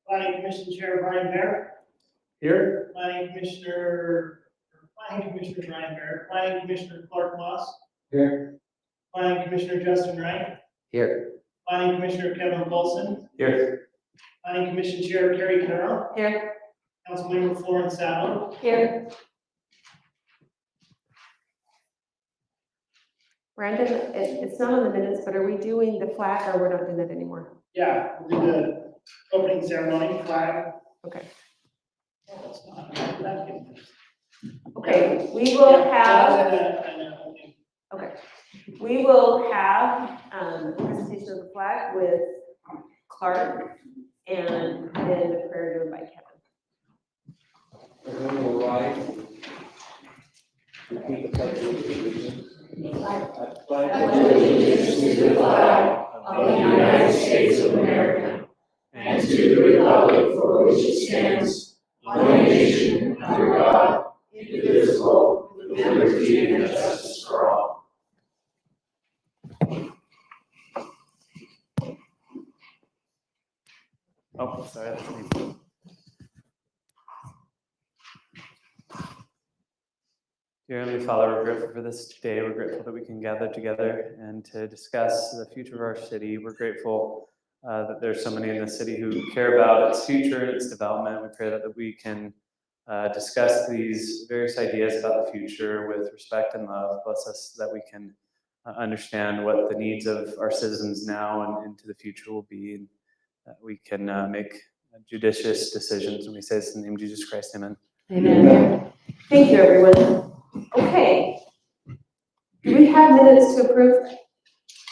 Planning Commission Chair Brian Bear. Here. Planning Commissioner Brian Bear. Planning Commissioner Clark Moss. Here. Planning Commissioner Justin Wright. Here. Planning Commissioner Kevin Paulson. Here. Planning Commission Chair Carrie Carroll. Here. Councilmember Florence Saddle. Here. Brandon, it's not on the minutes, but are we doing the flag or we're not doing that anymore? Yeah, we'll do the opening ceremony flag. Okay. Oh, it's not. That's good. Okay, we will have, Okay. okay, we will have presentation of the flag with Clark and then the prayer given by Kevin. Everyone will rise. Repeat the pledge of allegiance. I pledge allegiance to the flag of the United States of America and to the republic for which it stands, one nation, under God, indivisible, with liberty and justice for all. Oh, sorry, that's me. Dear Heavenly Father, we're grateful for this day. We're grateful that we can gather together and to discuss the future of our city. We're grateful that there's so many in the city who care about its future and its development. We pray that we can discuss these various ideas about the future with respect and love. Bless us that we can understand what the needs of our citizens now and into the future will be, and that we can make judicious decisions. And we say this in the name of Jesus Christ, amen. Amen. Thank you, everyone. Okay. Do we have minutes to approve?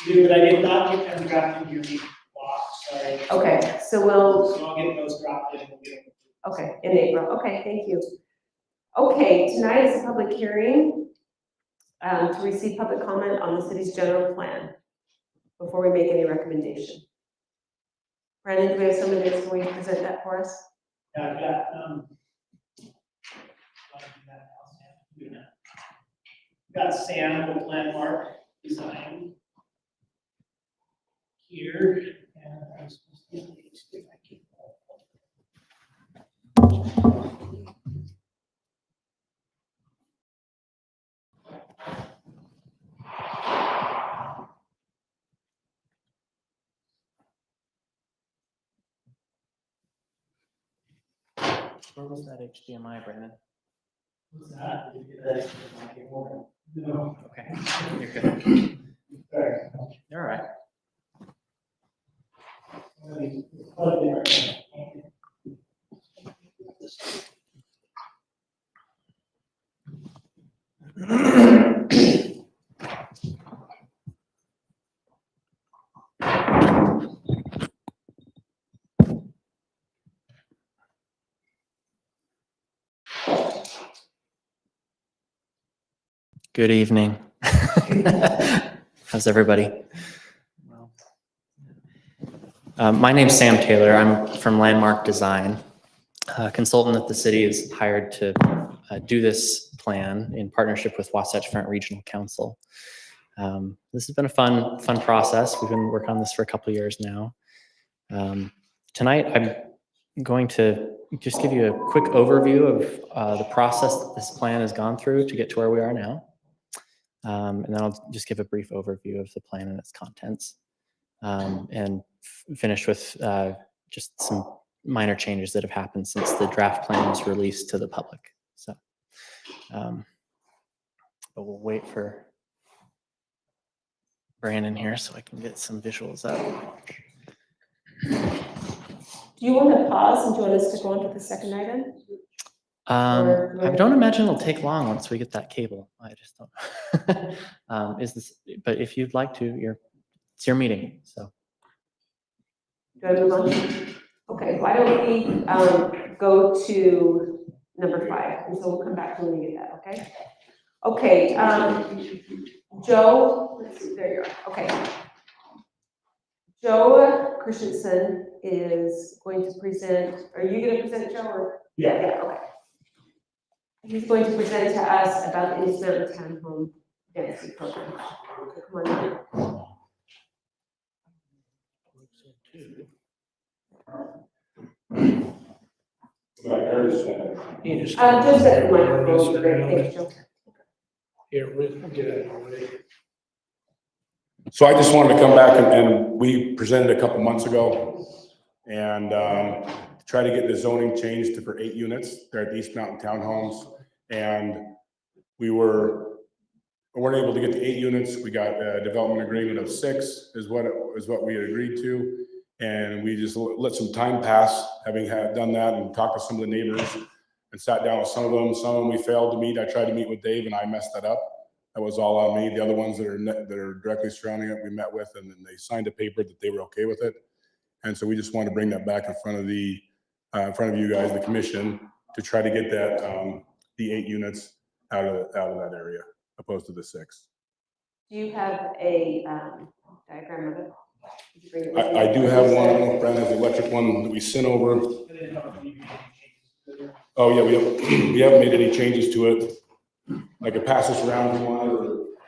But I did not get them drafted in your meeting box, sorry. Okay, so we'll, So I'll get those dropped in. We'll get them. okay, in April. Okay, thank you. Okay, tonight is a public hearing to receive public comment on the city's general plan before we make any recommendation. Brandon, do we have some minutes? Can we present that for us? Yeah, I've got, got Sam with Landmark Design here, and I'm supposed to get these if I can. Where was that HDMI, Brandon? What's that? Did you get that? No. Okay, you're good. Sorry. You're all right. Plug it in right now. Good evening. How's everybody? My name's Sam Taylor. I'm from Landmark Design, a consultant that the city has hired to do this plan in partnership with Wasatch Front Regional Council. This has been a fun process. We've been working on this for a couple of years now. Tonight, I'm going to just give you a quick overview of the process that this plan has gone through to get to where we are now. And then I'll just give a brief overview of the plan and its contents, and finish with just some minor changes that have happened since the draft plan was released to the public. So, but we'll wait for Brandon here so I can get some visuals up. Do you want to pause and do you want us to go on to the second item? I don't imagine it'll take long once we get that cable. I just don't. But if you'd like to, it's your meeting. So. Do I move on? Okay, why don't we go to number 5, and so we'll come back when we get that, okay? Okay, Joe, let's see, there you are, okay. Joe Christensen is going to present, are you going to present, Joe, or? Yeah, okay. He's going to present to us about the East Mountain Town Home Density Program. Come on in. Right, I understand. Just at the microphone, would be great, thanks, Joe. Here, we'll get it already. So I just wanted to come back and we presented a couple months ago and try to get the zoning changed for 8 units. They're at the East Mountain Townhomes. And we weren't able to get to 8 units. We got a development agreement of 6 is what we had agreed to. And we just let some time pass, having done that and talked to some of the neighbors and sat down with some of them. Some of them we failed to meet. I tried to meet with Dave and I messed that up. That was all on me. The other ones that are directly surrounding it, we met with, and then they signed a paper that they were okay with it. And so we just want to bring that back in front of you guys, the commission, to try to get that the 8 units out of that area, opposed to the 6. Do you have a diagram of it? Did you bring it with you? I do have one. I don't know if Brandon has the electric one that we sent over. Oh yeah, we haven't made any changes to it. I could pass this around if you want, or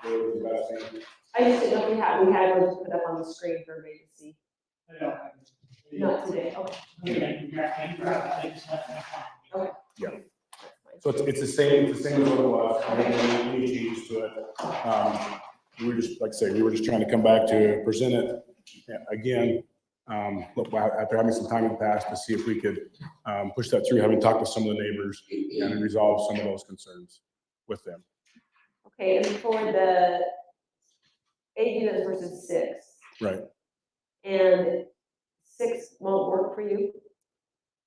whatever the best thing. I just didn't know if we had one to put up on the screen for everybody to see. Not today, okay. Yeah. So it's the same as what it was. I didn't make any changes to it. We were just, like I say, we were just trying to come back to present it again. Look, after having some time in the past to see if we could push that through, having talked to some of the neighbors and resolve some of those concerns with them. Okay, and for the 8 units versus 6. Right. And 6 won't work for you?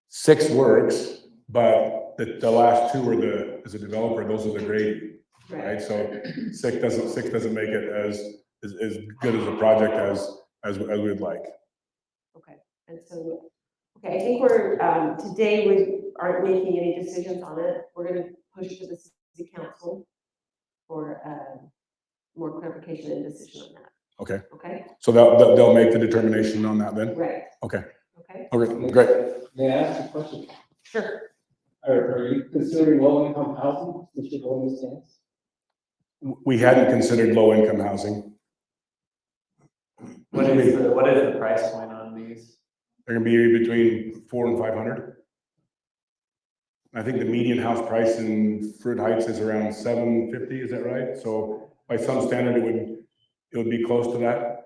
6 works, but the last 2 are as a developer, those are the grading, right? So 6 doesn't make it as good as a project as we'd like. Okay, and so, okay, I think we're, today we aren't making any decisions on it. We're gonna push to the city council for more clarification and decision on that. Okay. Okay, So they'll make the determination on that then? right, Okay. okay, Okay, great. May I ask a question? sure. Are you considering low-income housing, which is on this stance? We hadn't considered low-income housing. What is the price point on these? They're gonna be between 400 and 500. I think the median house price in Fruit Heights is around 750, is that right? So by some standard, it would be close to that,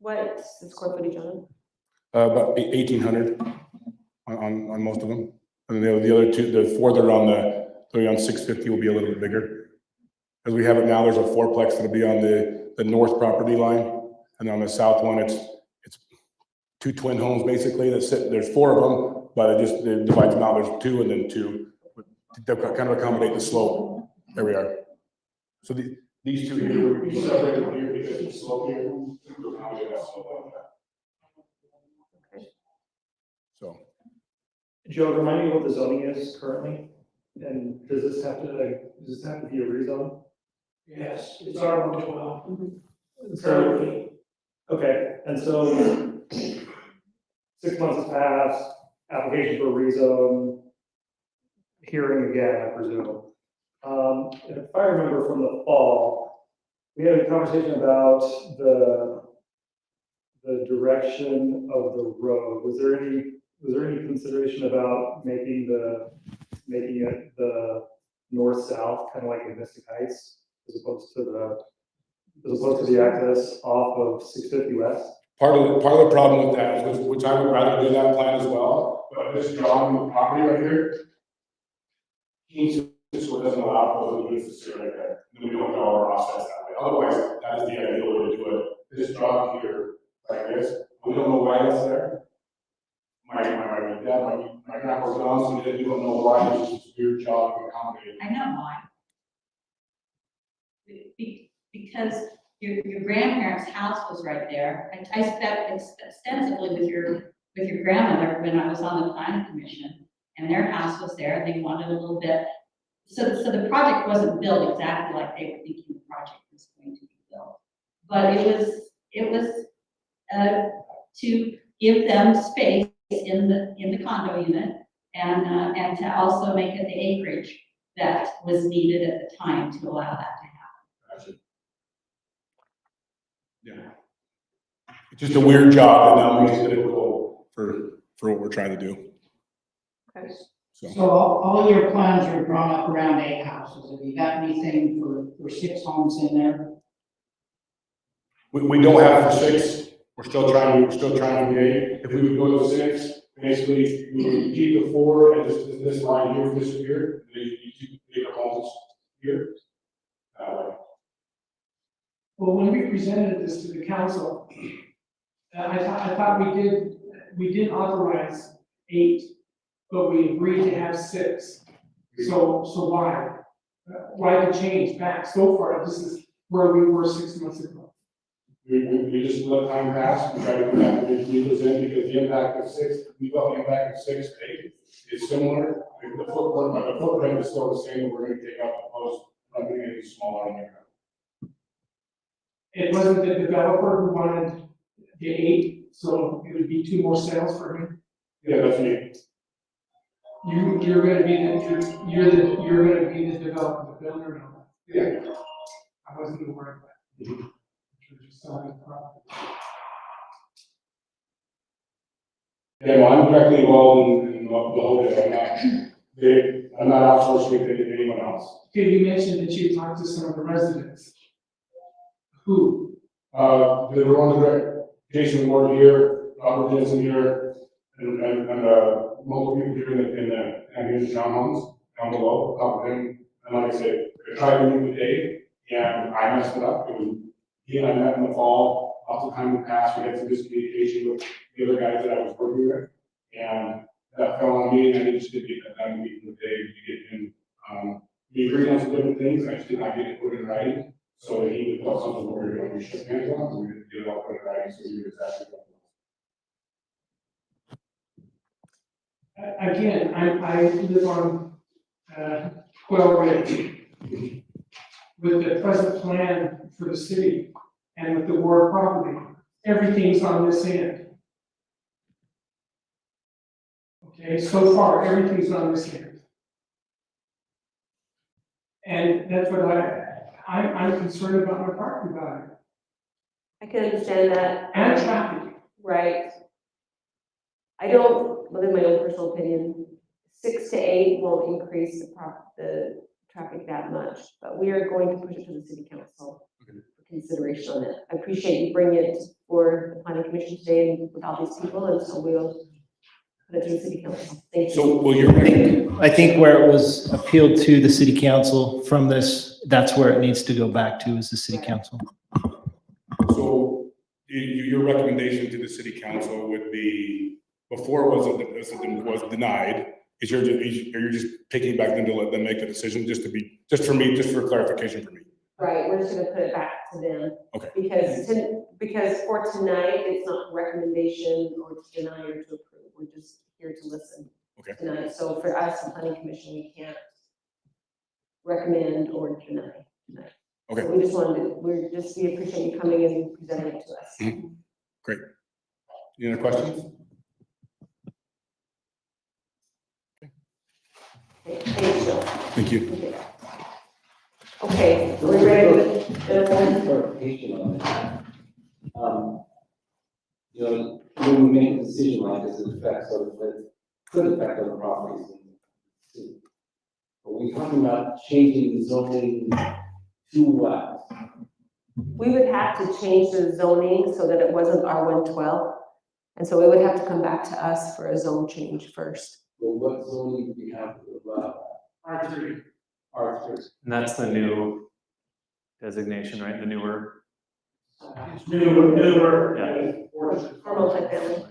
What's the square footage on it? about 1,800 on most of them. And then the other 2, the 4 that are on 650 will be a little bit bigger. As we have it now, there's a 4-plex that'll be on the north property line, and on the south one, it's 2 twin homes basically that sit. There's 4 of them, but it divides them out. There's 2 and then 2 to kind of accommodate the slope. There we are. So these 2 here will be separated here because of the slope here. To accommodate that slope like that. So Joe, remind me what the zoning is currently, and does this have to be a rezone? Yes, it's R112. Currently. Okay, and so 6 months has passed, application for a rezone, hearing again, I presume. If I remember from the fall, we had a conversation about the direction of the road. Was there any consideration about making it the north-south, kind of like in Mystic Heights, as opposed to the access off of 650 West? part of the problem with that is, which I would rather do that plan as well, but this drawing of the property right here, so it doesn't allow for those units to sit right there. Then we don't draw our offsets that way. Otherwise, that is the ideal way to do it. This drawing here, like this, we don't know why it's there. My grandpa was gone, so we don't know why. It's just a weird job to accommodate. I know why. Because your grandparents' house was right there. I spent extensively with your grandmother when I was on the planning commission, and their house was there. They wanted a little bit. So the project wasn't built exactly like they were thinking the project was going to be built, but it was to give them space in the condo unit and to also make it the acreage that was needed at the time to allow that to happen. Yeah. It's just a weird job that now makes it difficult for what we're trying to do. Okay. So all your plans are drawn up around 8 houses. Have you got anything for 6 homes in there? We don't have for 6, we're still trying to create, if we would go to 6, basically, we would keep the 4 and just this line here, disappear, and you keep bigger homes here. Well, when we presented this to the council, I thought we did authorize 8, but we agreed to have 6. So why? Why the change back so far? This is where we were 6 months ago. We just let time pass, and try to come back and leave those in, because the impact of 6, we felt the impact of 6 to 8 is similar. I mean, the footprint is still the same, we're gonna take out the post, not gonna get any smaller. Like that. It wasn't the developer who wanted the 8, so it would be 2 more sales for him. Yeah, that's me. You're gonna be the developer, the builder, no? Yeah. I wasn't aware of that. You're just selling the property. Yeah, well, I'm directly involved in the whole thing, I'm not outsourcing it to anyone else. Okay, you mentioned that you talked to some of the residents. Who? They were on the direct, Jason Ward here, Robert Jensen here, and multiple people here in the townhomes down below, top of him. And like I said, I tried to meet with Dave, and I messed it up. It was, he and I met in the fall, lots of time in the past, we had some miscommunication with the other guys that I was working with. And that fell on me, and I just didn't get that done meeting with Dave to get him, we agreed on some different things, I just did not get it put in writing. So that he would tell something what we were doing, we shook hands on, and we didn't get it all put in writing, so we knew exactly what it was. Again, I live on, Quail Ridge. With the present plan for the city and with the Ward property, everything's on this end. Okay, so far, everything's on this end. And that's what I'm concerned about my parking value I can understand that. and traffic. Right. I don't, within my own personal opinion, 6 to 8 won't increase the traffic that much, but we are going to push it to the city council for consideration on it. I appreciate you bringing it for the planning commission today and with all these people, and so we'll put it to the city council. Thank you. So will your, I think where it was appealed to the city council from this, that's where it needs to go back to, is the city council. so your recommendation to the city council would be, before it was denied, are you just picking back them to let them make the decision, just for clarification for me? Right, we're just gonna put it back to them. Okay. Because for tonight, it's not a recommendation or to deny or to approve, we're just here to listen. Okay. Tonight, so for us, the planning commission, we can't recommend or deny tonight. Okay. So we just we appreciate you coming and presenting it to us. Mhm. Great. Any other questions? Okay, thanks, Jill. Thank you. Okay, are we ready to? Clarification on that. You know, when we make a decision like this, it affects, it could affect other properties in the city. But we're talking about changing the zoning to what? We would have to change the zoning so that it wasn't R112. And so it would have to come back to us for a zone change first. Well, what zoning do we have to allow? R3. R3. And that's the new designation, right? The newer. It's newer. Yeah. For multifamily.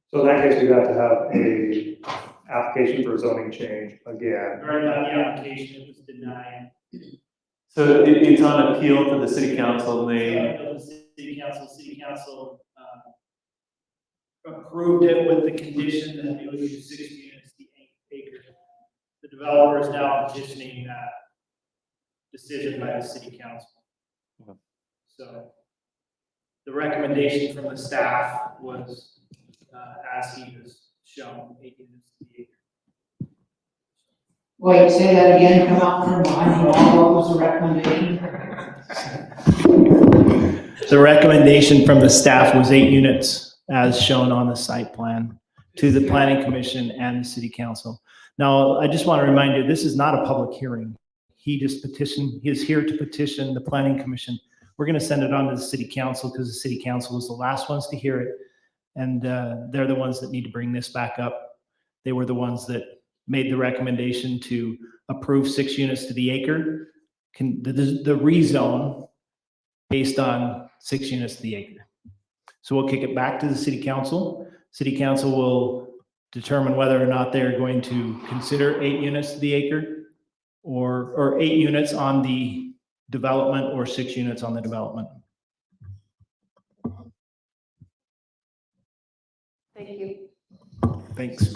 So in that case, we'd have to have a application for a zoning change again. Right now, the application was denied. So it's on appeal to the city council, and they, City council, approved it with the condition that it would be 60 units, the 8 acres. The developer is now petitioning that decision by the city council. Okay. So the recommendation from the staff was, as he was shown, 8 units to the acre. Wait, say that again, come out from behind the wall, what was the recommendation? The recommendation from the staff was 8 units as shown on the site plan. to the planning commission and the city council. Now, I just want to remind you, this is not a public hearing. He is here to petition the planning commission. We're going to send it on to the city council because the city council was the last ones to hear it. And they're the ones that need to bring this back up. They were the ones that made the recommendation to approve 6 units to the acre, the rezone based on 6 units to the acre. So we'll kick it back to the city council. City council will determine whether or not they're going to consider 8 units to the acre or 8 units on the development or 6 units on the development. Thank you. Thanks.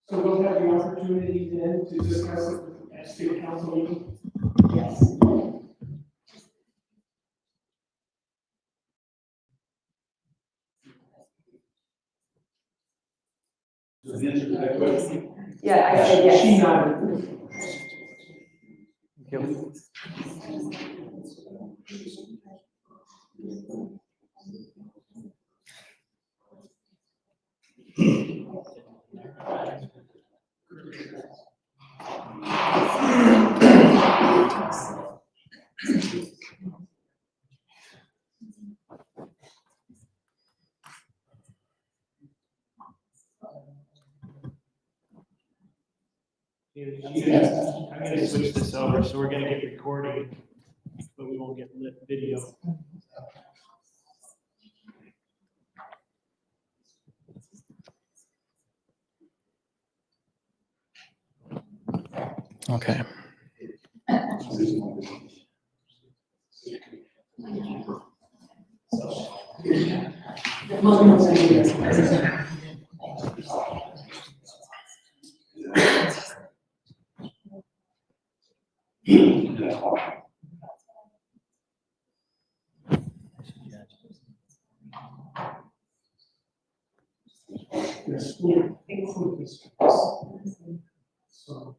So we'll have the opportunity then to discuss it at city council meeting. Yes. Yeah, I said yes. She nodded. I'm going to switch this over, so we're going to get recording, but we won't get lit video. Okay. Yes, school districts. So.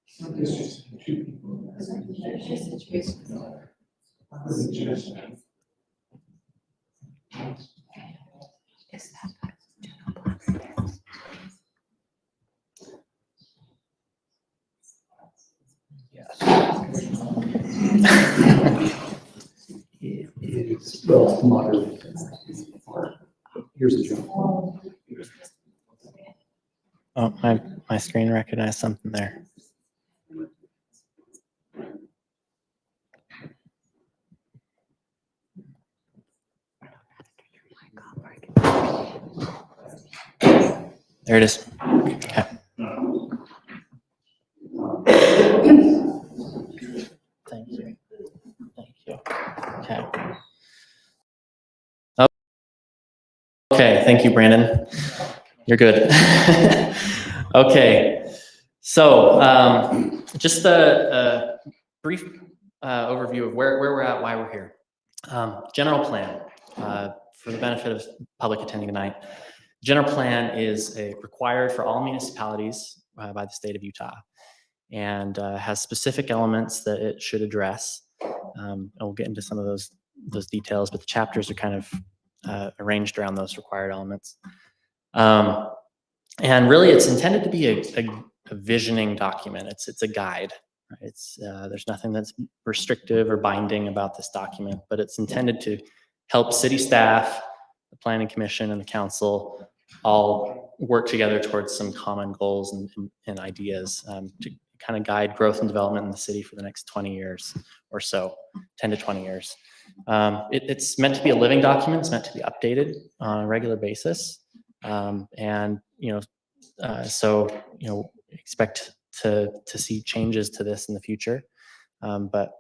Some districts have 2 people. It is, well, moderate. Here's the job. Oh, my screen recognized something there. There it is. Okay. Thank you. Thank you. Okay. Okay, thank you, Brandon. You're good. Okay, so just a brief overview of where we're at, why we're here. General plan, for the benefit of public attending tonight. General plan is required for all municipalities by the state of Utah, and has specific elements that it should address. And we'll get into some of those details, but the chapters are kind of arranged around those required elements. And really, it's intended to be a visioning document. It's a guide. Right? There's nothing that's restrictive or binding about this document, but it's intended to help city staff, the planning commission, and the council all work together towards some common goals and ideas to kind of guide growth and development in the city for the next 20 years or so, 10 to 20 years. It's meant to be a living document. It's meant to be updated on a regular basis. And, so, expect to see changes to this in the future. But,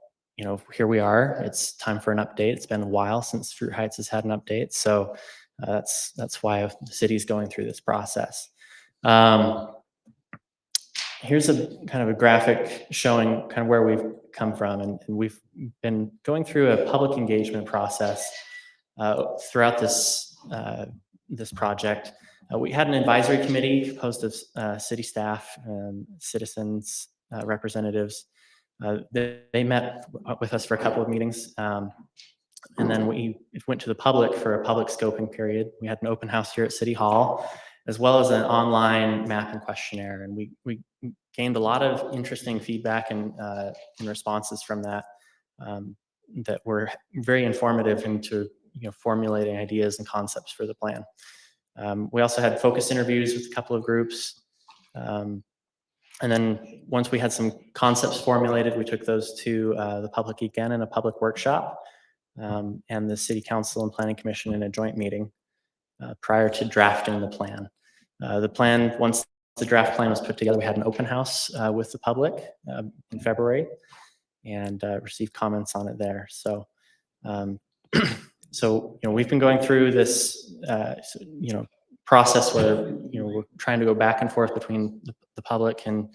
here we are. It's time for an update. It's been a while since Fruit Heights has had an update. So that's why the city's going through this process. Here's a kind of a graphic showing kind of where we've come from. And we've been going through a public engagement process throughout this project. We had an advisory committee composed of city staff, citizens, representatives. They met with us for a couple of meetings. And then we went to the public for a public scoping period. We had an open house here at City Hall, as well as an online mapping questionnaire. And we gained a lot of interesting feedback and responses from that that were very informative into formulating ideas and concepts for the plan. We also had focus interviews with a couple of groups. And then once we had some concepts formulated, we took those to the public again in a public workshop and the City Council and Planning Commission in a joint meeting prior to drafting the plan. The plan, once the draft plan was put together, we had an open house with the public in February and received comments on it there. So, we've been going through this, process where we're trying to go back and forth between the public and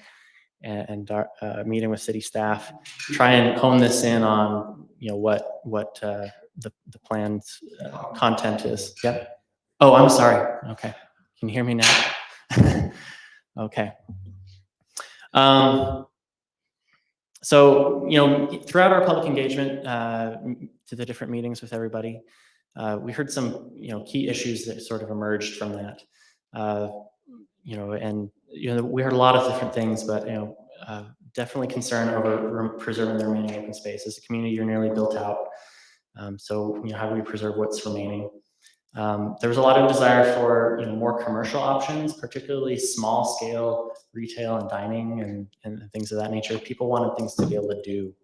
our meeting with city staff, try and hone this in on what the plan's content is. Yep. Oh, I'm sorry. Okay, can you hear me now? Okay. So throughout our public engagement to the different meetings with everybody, we heard some key issues that sort of emerged from that. And we heard a lot of different things, but definitely concern over preserving the remaining open space. As a community, you're nearly built out. So how do we preserve what's remaining? There was a lot of desire for more commercial options, particularly small scale retail and dining and things of that nature. People wanted things to be able to do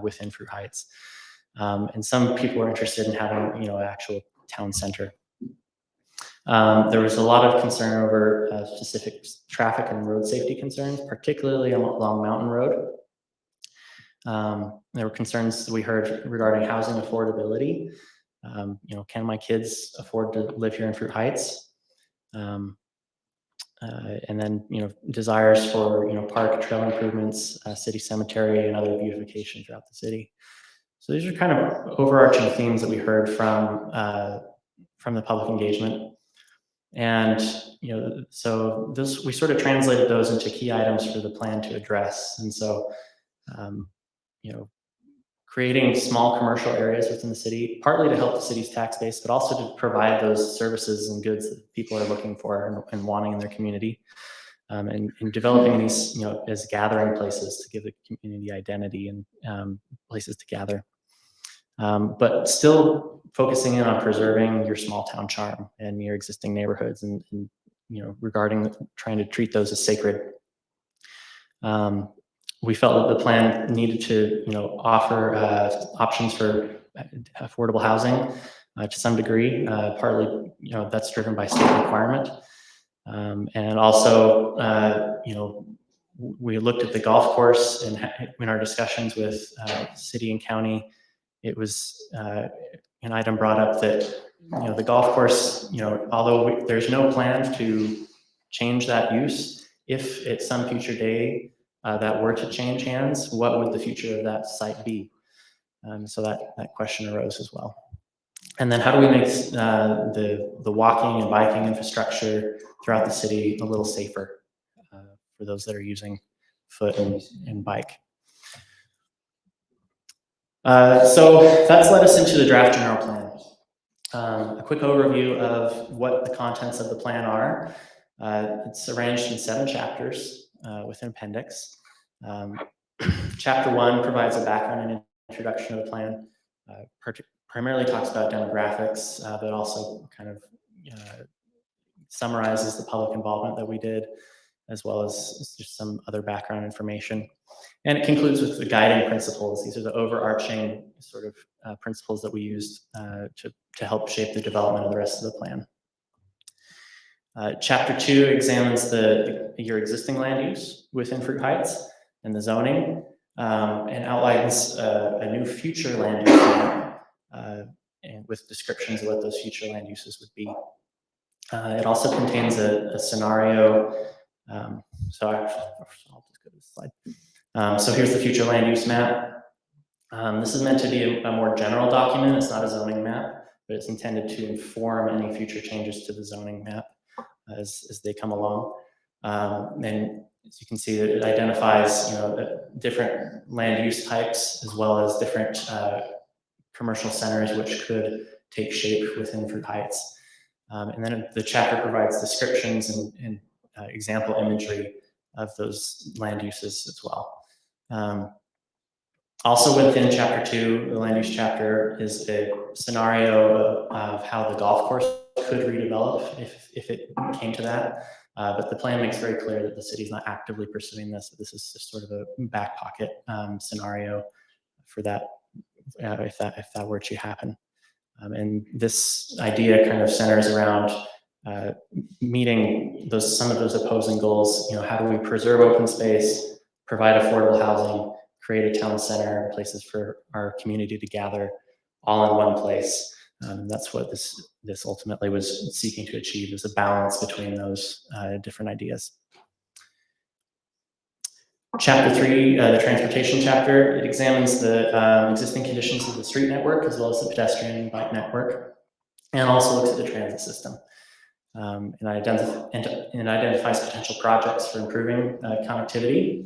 within Fruit Heights. And some people were interested in having an actual town center. There was a lot of concern over specific traffic and road safety concerns, particularly along Mountain Road. There were concerns we heard regarding housing affordability. Can my kids afford to live here in Fruit Heights? And then, desires for, park trail improvements, city cemetery, and other beautification throughout the city. So these are kind of overarching themes that we heard from the public engagement. And, so we sort of translated those into key items for the plan to address. And so, creating small commercial areas within the city, partly to help the city's tax base, but also to provide those services and goods that people are looking for and wanting in their community. And developing these, as gathering places to give the community identity and places to gather. But still focusing in on preserving your small town charm and your existing neighborhoods and regarding trying to treat those as sacred. We felt that the plan needed to, offer options for affordable housing to some degree. Partly, that's driven by state requirement. And also, we looked at the golf course and in our discussions with city and county, it was an item brought up that, the golf course, although there's no plan to change that use, if at some future day that were to change hands, what would the future of that site be? So that question arose as well. And then how do we make the walking and biking infrastructure throughout the city a little safer for those that are using foot and bike? So that's led us into the draft general plan. A quick overview of what the contents of the plan are. It's arranged in 7 chapters with an appendix. Chapter 1 provides a background and introduction of the plan. Primarily talks about demographics, but also kind of summarizes the public involvement that we did, as well as just some other background information. And it concludes with the guiding principles. These are the overarching sort of principles that we used to help shape the development of the rest of the plan. Chapter 2 examines your existing land use within Fruit Heights and the zoning, and outlines a new future land use plan, and with descriptions of what those future land uses would be. It also contains a scenario. So I'll just go to this slide. So here's the future land use map. This is meant to be a more general document. It's not a zoning map, but it's intended to inform any future changes to the zoning map. as they come along. And as you can see, it identifies, different land use types as well as different commercial centers which could take shape within Fruit Heights. And then the chapter provides descriptions and example imagery of those land uses as well. Also within chapter 2, the land use chapter, is a scenario of how the golf course could redevelop if it came to that. But the plan makes very clear that the city is not actively pursuing this. This is just sort of a back pocket scenario for that, if that were to happen. And this idea kind of centers around meeting some of those opposing goals. How do we preserve open space, provide affordable housing, create a town center, places for our community to gather, all in one place. That's what this ultimately was seeking to achieve, is a balance between those different ideas. Chapter 3, the transportation chapter, it examines the existing conditions of the street network as well as the pedestrian and bike network, and also looks at the transit system. And identifies potential projects for improving connectivity,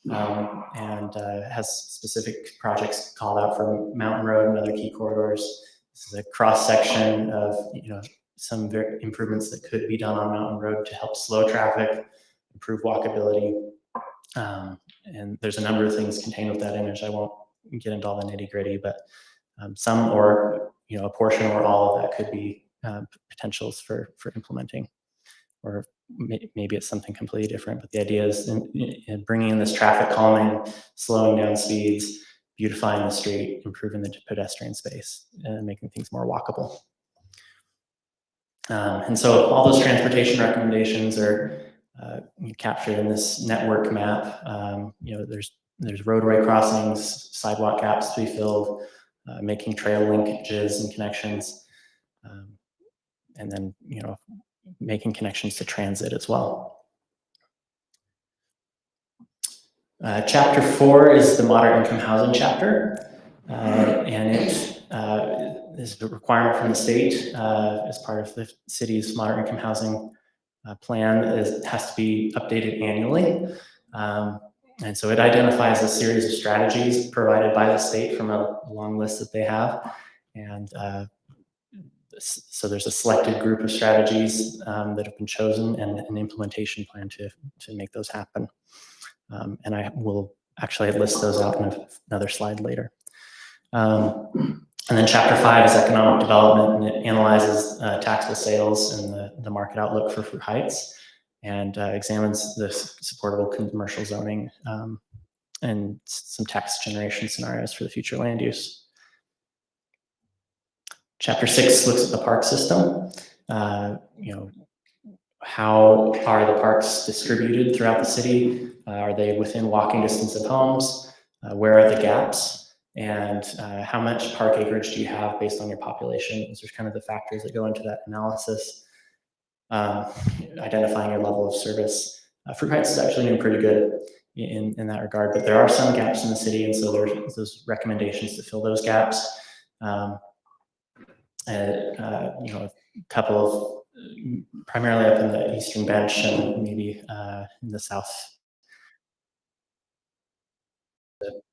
and has specific projects called out for Mountain Road and other key corridors. This is a cross section of some improvements that could be done on Mountain Road to help slow traffic, improve walkability. And there's a number of things contained with that image. I won't get into all the nitty gritty, but some or a portion or all of that could be potentials for implementing, or maybe it's something completely different. But the idea is in bringing in this traffic calming, slowing down speeds, beautifying the street, improving the pedestrian space, and making things more walkable. And so all those transportation recommendations are captured in this network map. There's roadway crossings, sidewalk gaps to be filled, making trail linkages and connections, and then making connections to transit as well. Chapter 4 is the moderate income housing chapter, and it is a requirement from the state as part of the city's moderate income housing plan. It has to be updated annually. And so it identifies a series of strategies provided by the state from a long list that they have. And so there's a selected group of strategies that have been chosen, and an implementation plan to make those happen. And I will actually list those out in another slide later. And then chapter 5 is economic development, and it analyzes taxable sales and the market outlook for Fruit Heights, and examines the supportable commercial zoning and some tax generation scenarios for the future land use. Chapter 6 looks at the park system. How are the parks distributed throughout the city? Are they within walking distance of homes? Where are the gaps? And how much park acreage do you have based on your population? Those are kind of the factors that go into that analysis. Identifying your level of service. Fruit Heights is actually doing pretty good in that regard, but there are some gaps in the city, and so there's those recommendations to fill those gaps. A couple of, primarily up in the Eastern Bench and maybe in the South,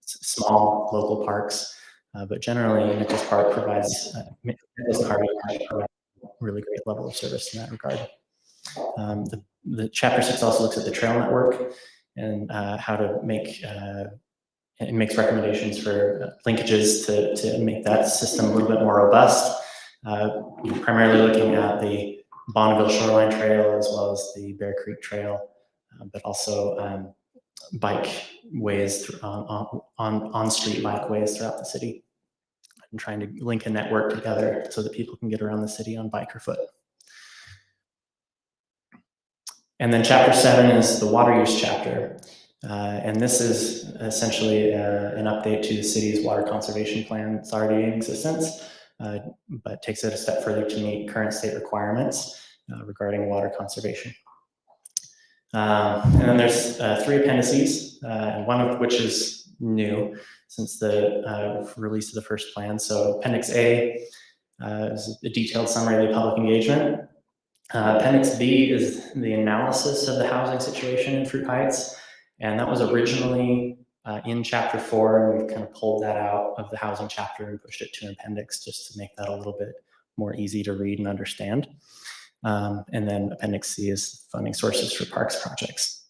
small local parks, but generally Nichols Park provides a really great level of service in that regard. The chapter 6 also looks at the trail network and how to make it makes recommendations for linkages to make that system a little bit more robust. Primarily looking at the Bonneville Shoreline Trail as well as the Bear Creek Trail, but also bike ways on-street bike ways throughout the city, and trying to link a network together so that people can get around the city on bike or foot. And then chapter 7 is the water use chapter. And this is essentially an update to the city's water conservation plan that's already in existence, but takes it a step further to meet current state requirements regarding water conservation. And then there's 3 appendices, one of which is new since the release of the first plan. So Appendix A is a detailed summary of the public engagement. Appendix B is the analysis of the housing situation in Fruit Heights. And that was originally in chapter 4, and we've kind of pulled that out of the housing chapter and pushed it to an appendix just to make that a little bit more easy to read and understand. And then Appendix C is funding sources for parks projects.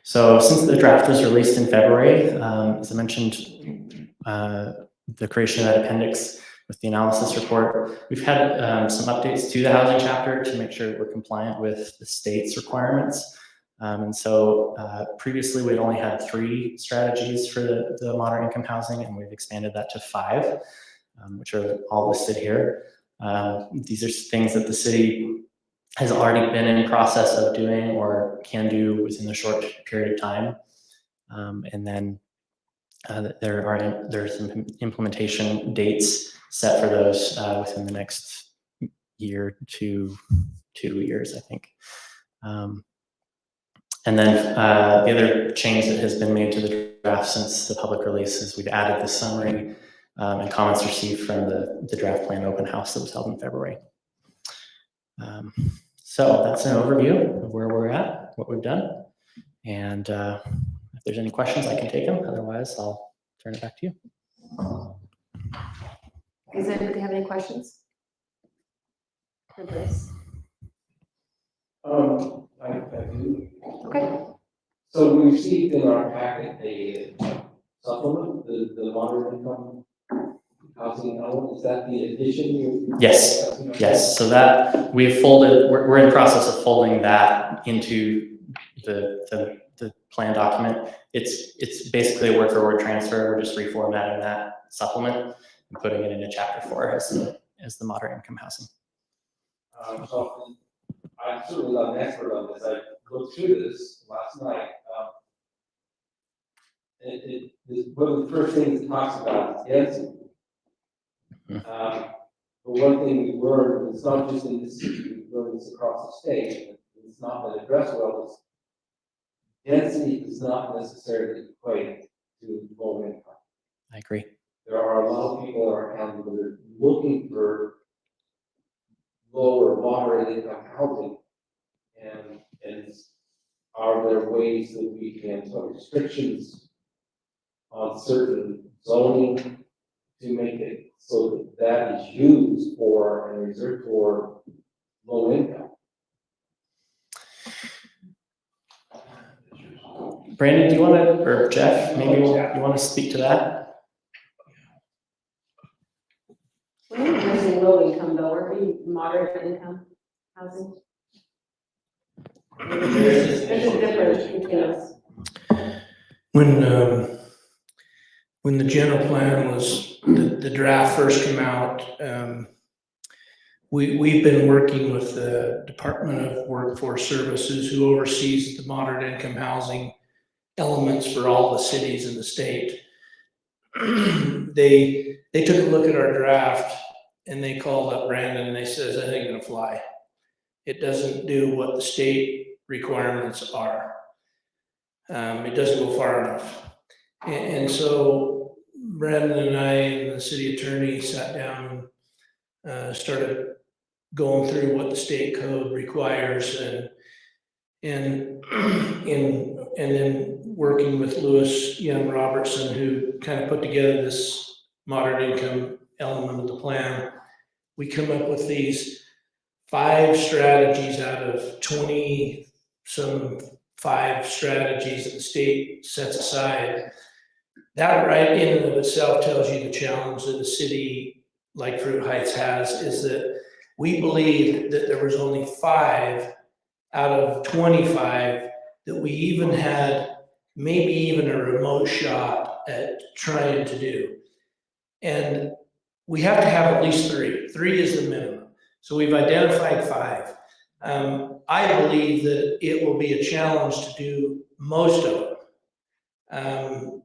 So since the draft was released in February, as I mentioned, the creation of that appendix with the analysis report, we've had some updates to the housing chapter to make sure that we're compliant with the state's requirements. And so previously we had only had 3 strategies for the moderate income housing, and we've expanded that to 5, which are all listed here. These are things that the city has already been in process of doing or can do within a short period of time. And then there's some implementation dates set for those within the next year to 2 years, I think. And then the other change that has been made to the draft since the public release is we've added the summary and comments received from the draft plan open house that was held in February. So that's an overview of where we're at, what we've done. And if there's any questions, I can take them. Otherwise, I'll turn it back to you. Does anybody have any questions? For Bruce? I do. Okay. So we received in our packet a supplement, the moderate income housing element. Is that the addition you? Yes, yes. So that we've folded, we're in process of folding that into the plan document. It's basically a word for word transfer. We're just reformatting that supplement and putting it into chapter 4 as the moderate income housing. So I'm certainly not an expert on this. I looked through this last night. One of the first things it talks about is density. But one thing we learned, it's not just in this city, we learned this across the state, it's not been addressed well, is density does not necessarily equate to low income. I agree. There are a lot of people in our county that are looking for low or moderate income housing. And are there ways that we can put restrictions on certain zoning to make it so that that is used for and reserved for low income? Brandon, do you want to, or Jeff, maybe you want to speak to that? When you were using low income though, were we moderate income housing? There's a difference between us. When the general plan was, the draft first came out, we've been working with the Department of Workforce Services, who oversees the moderate income housing elements for all the cities in the state. They took a look at our draft and they called up Brandon and they says, "That ain't gonna fly. It doesn't do what the state requirements are. It doesn't go far enough." And so Brandon and I and the city attorney sat down and started going through what the state code requires and then working with Lewis Young Robertson, who kind of put together this moderate income element of the plan. We come up with these 5 strategies out of 5 strategies that the state sets aside. That right in and of itself tells you the challenge that a city like Fruit Heights has, is that we believed that there was only 5 out of 25 that we even had maybe even a remote shot at trying to do. And we have to have at least 3. 3 is the minimum. So we've identified 5. I believe that it will be a challenge to do most of them.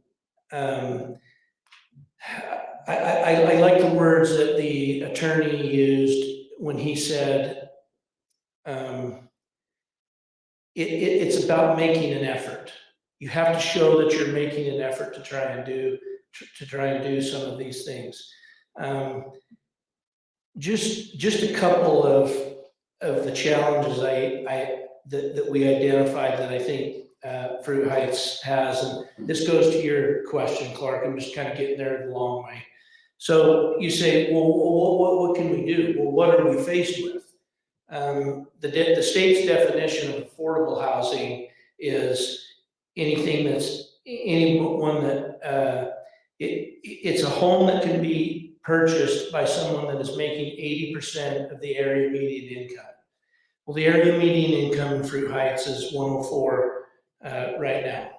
I like the words that the attorney used when he said, it's about making an effort. You have to show that you're making an effort to try and do some of these things. just a couple of the challenges that we identified that I think Fruit Heights has, and this goes to your question, Clark. I'm just kind of getting there the long way. So you say, well, what can we do? Well, what are we faced with? The state's definition of affordable housing is anything anyone that it's a home that can be purchased by someone that is making 80% of the area median income. Well, the area median income in Fruit Heights is 104 right now.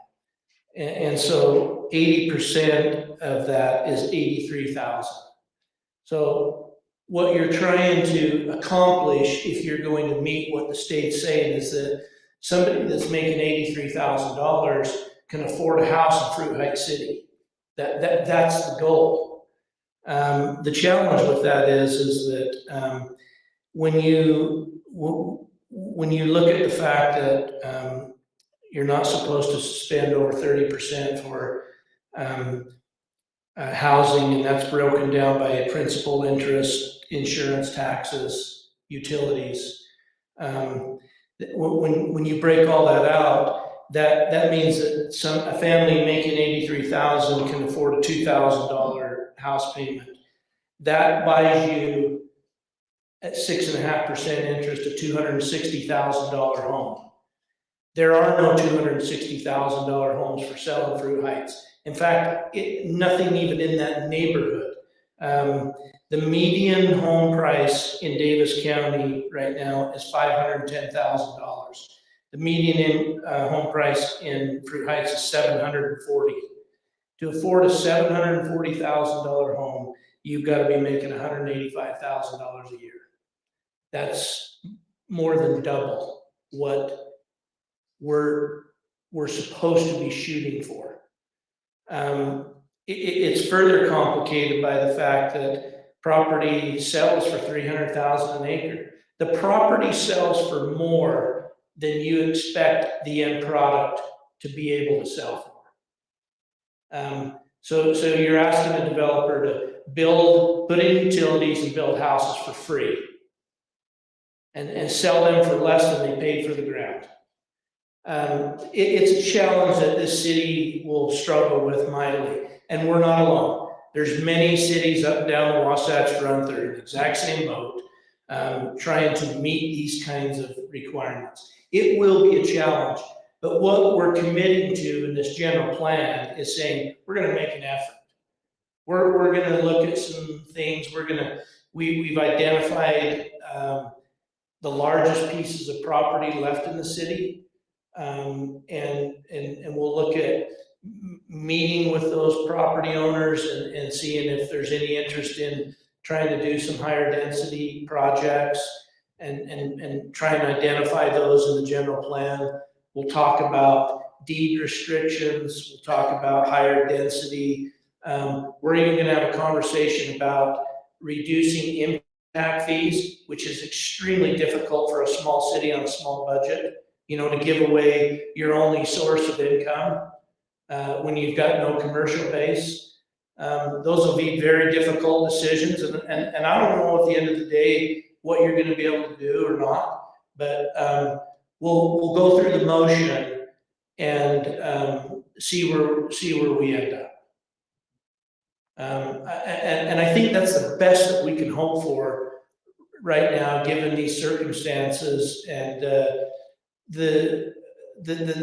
And so 80% of that is 83,000. So what you're trying to accomplish, if you're going to meet what the state's saying, is that somebody that's making $83,000 can afford a house in Fruit Heights City. That's the goal. The challenge with that is that when you look at the fact that you're not supposed to spend over 30% for housing, and that's broken down by principal, interest, insurance, taxes, utilities. When you break all that out, that means that a family making $83,000 can afford a $2,000 house payment. That buys you at 6.5% interest a $260,000 home. There are no $260,000 homes for sale in Fruit Heights. In fact, nothing even in that neighborhood. The median home price in Davis County right now is $510,000. The median home price in Fruit Heights is $740,000. To afford a $740,000 home, you've got to be making $185,000 a year. That's more than double what we're supposed to be shooting for. It's further complicated by the fact that property sells for $300,000 an acre. The property sells for more than you expect the end product to be able to sell for. So you're asking a developer to put in utilities and build houses for free and sell them for less than they paid for the ground. It's a challenge that this city will struggle with mightily, and we're not alone. There's many cities up and down the Wasatch Front that are in the exact same boat, trying to meet these kinds of requirements. It will be a challenge, but what we're committing to in this general plan is saying we're going to make an effort. We're going to look at some things. We've identified the largest pieces of property left in the city. And we'll look at meeting with those property owners and seeing if there's any interest in trying to do some higher density projects and try and identify those in the general plan. We'll talk about deed restrictions. We'll talk about higher density. We're even going to have a conversation about reducing impact fees, which is extremely difficult for a small city on a small budget. To give away your only source of income when you've got no commercial base. Those will be very difficult decisions. And I don't know at the end of the day what you're going to be able to do or not, but we'll go through the motion and see where we end up. And I think that's the best that we can hope for right now, given these circumstances. And the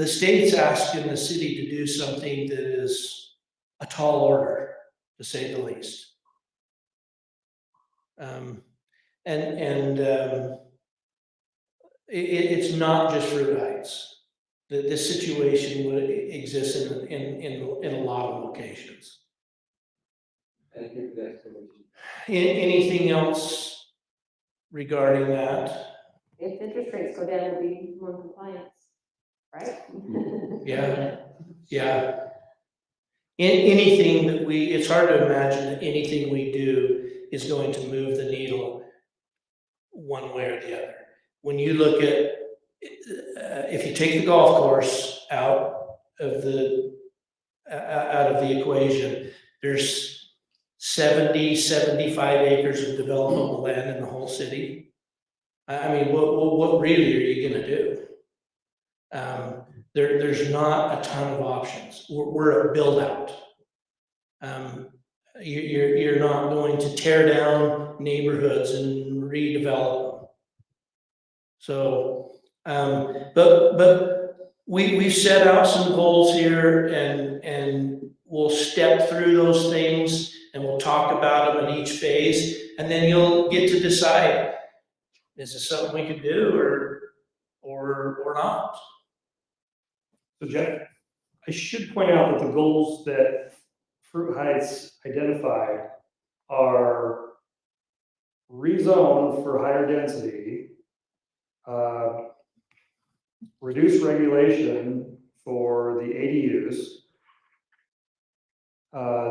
state's asking the city to do something that is a tall order, to say the least. It's not just Fruit Heights. This situation exists in a lot of locations. Thank you for the explanation. Anything else regarding that? If interest rates go down, it'll be more compliance, right? Yeah. Anything that it's hard to imagine that anything we do is going to move the needle one way or the other. When you look at, if you take the golf course out of the equation, there's 70, 75 acres of developable land in the whole city. I mean, what really are you gonna do? There's not a ton of options. We're a build out. You're not going to tear down neighborhoods and redevelop them. So, but we've set out some goals here, and we'll step through those things, and we'll talk about them in each phase, and then you'll get to decide, is this something we can do or not? So Jeff, I should point out that the goals that Fruit Heights identified are rezone for higher density, reduce regulation for the ADUs,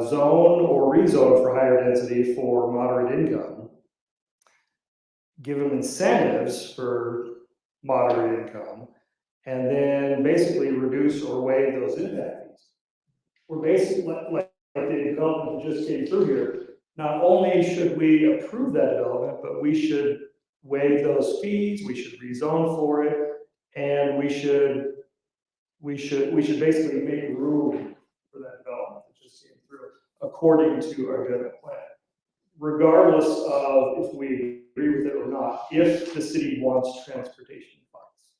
zone or rezone for higher density for moderate income, give them incentives for moderate income, and then basically reduce or waive those impact fees. We're basically, like the development that just came through here, not only should we approve that development, but we should waive those fees, we should rezone for it, and we should basically make room for that development that just came through, according to our general plan. Regardless of if we agree with it or not, if the city wants transportation funds.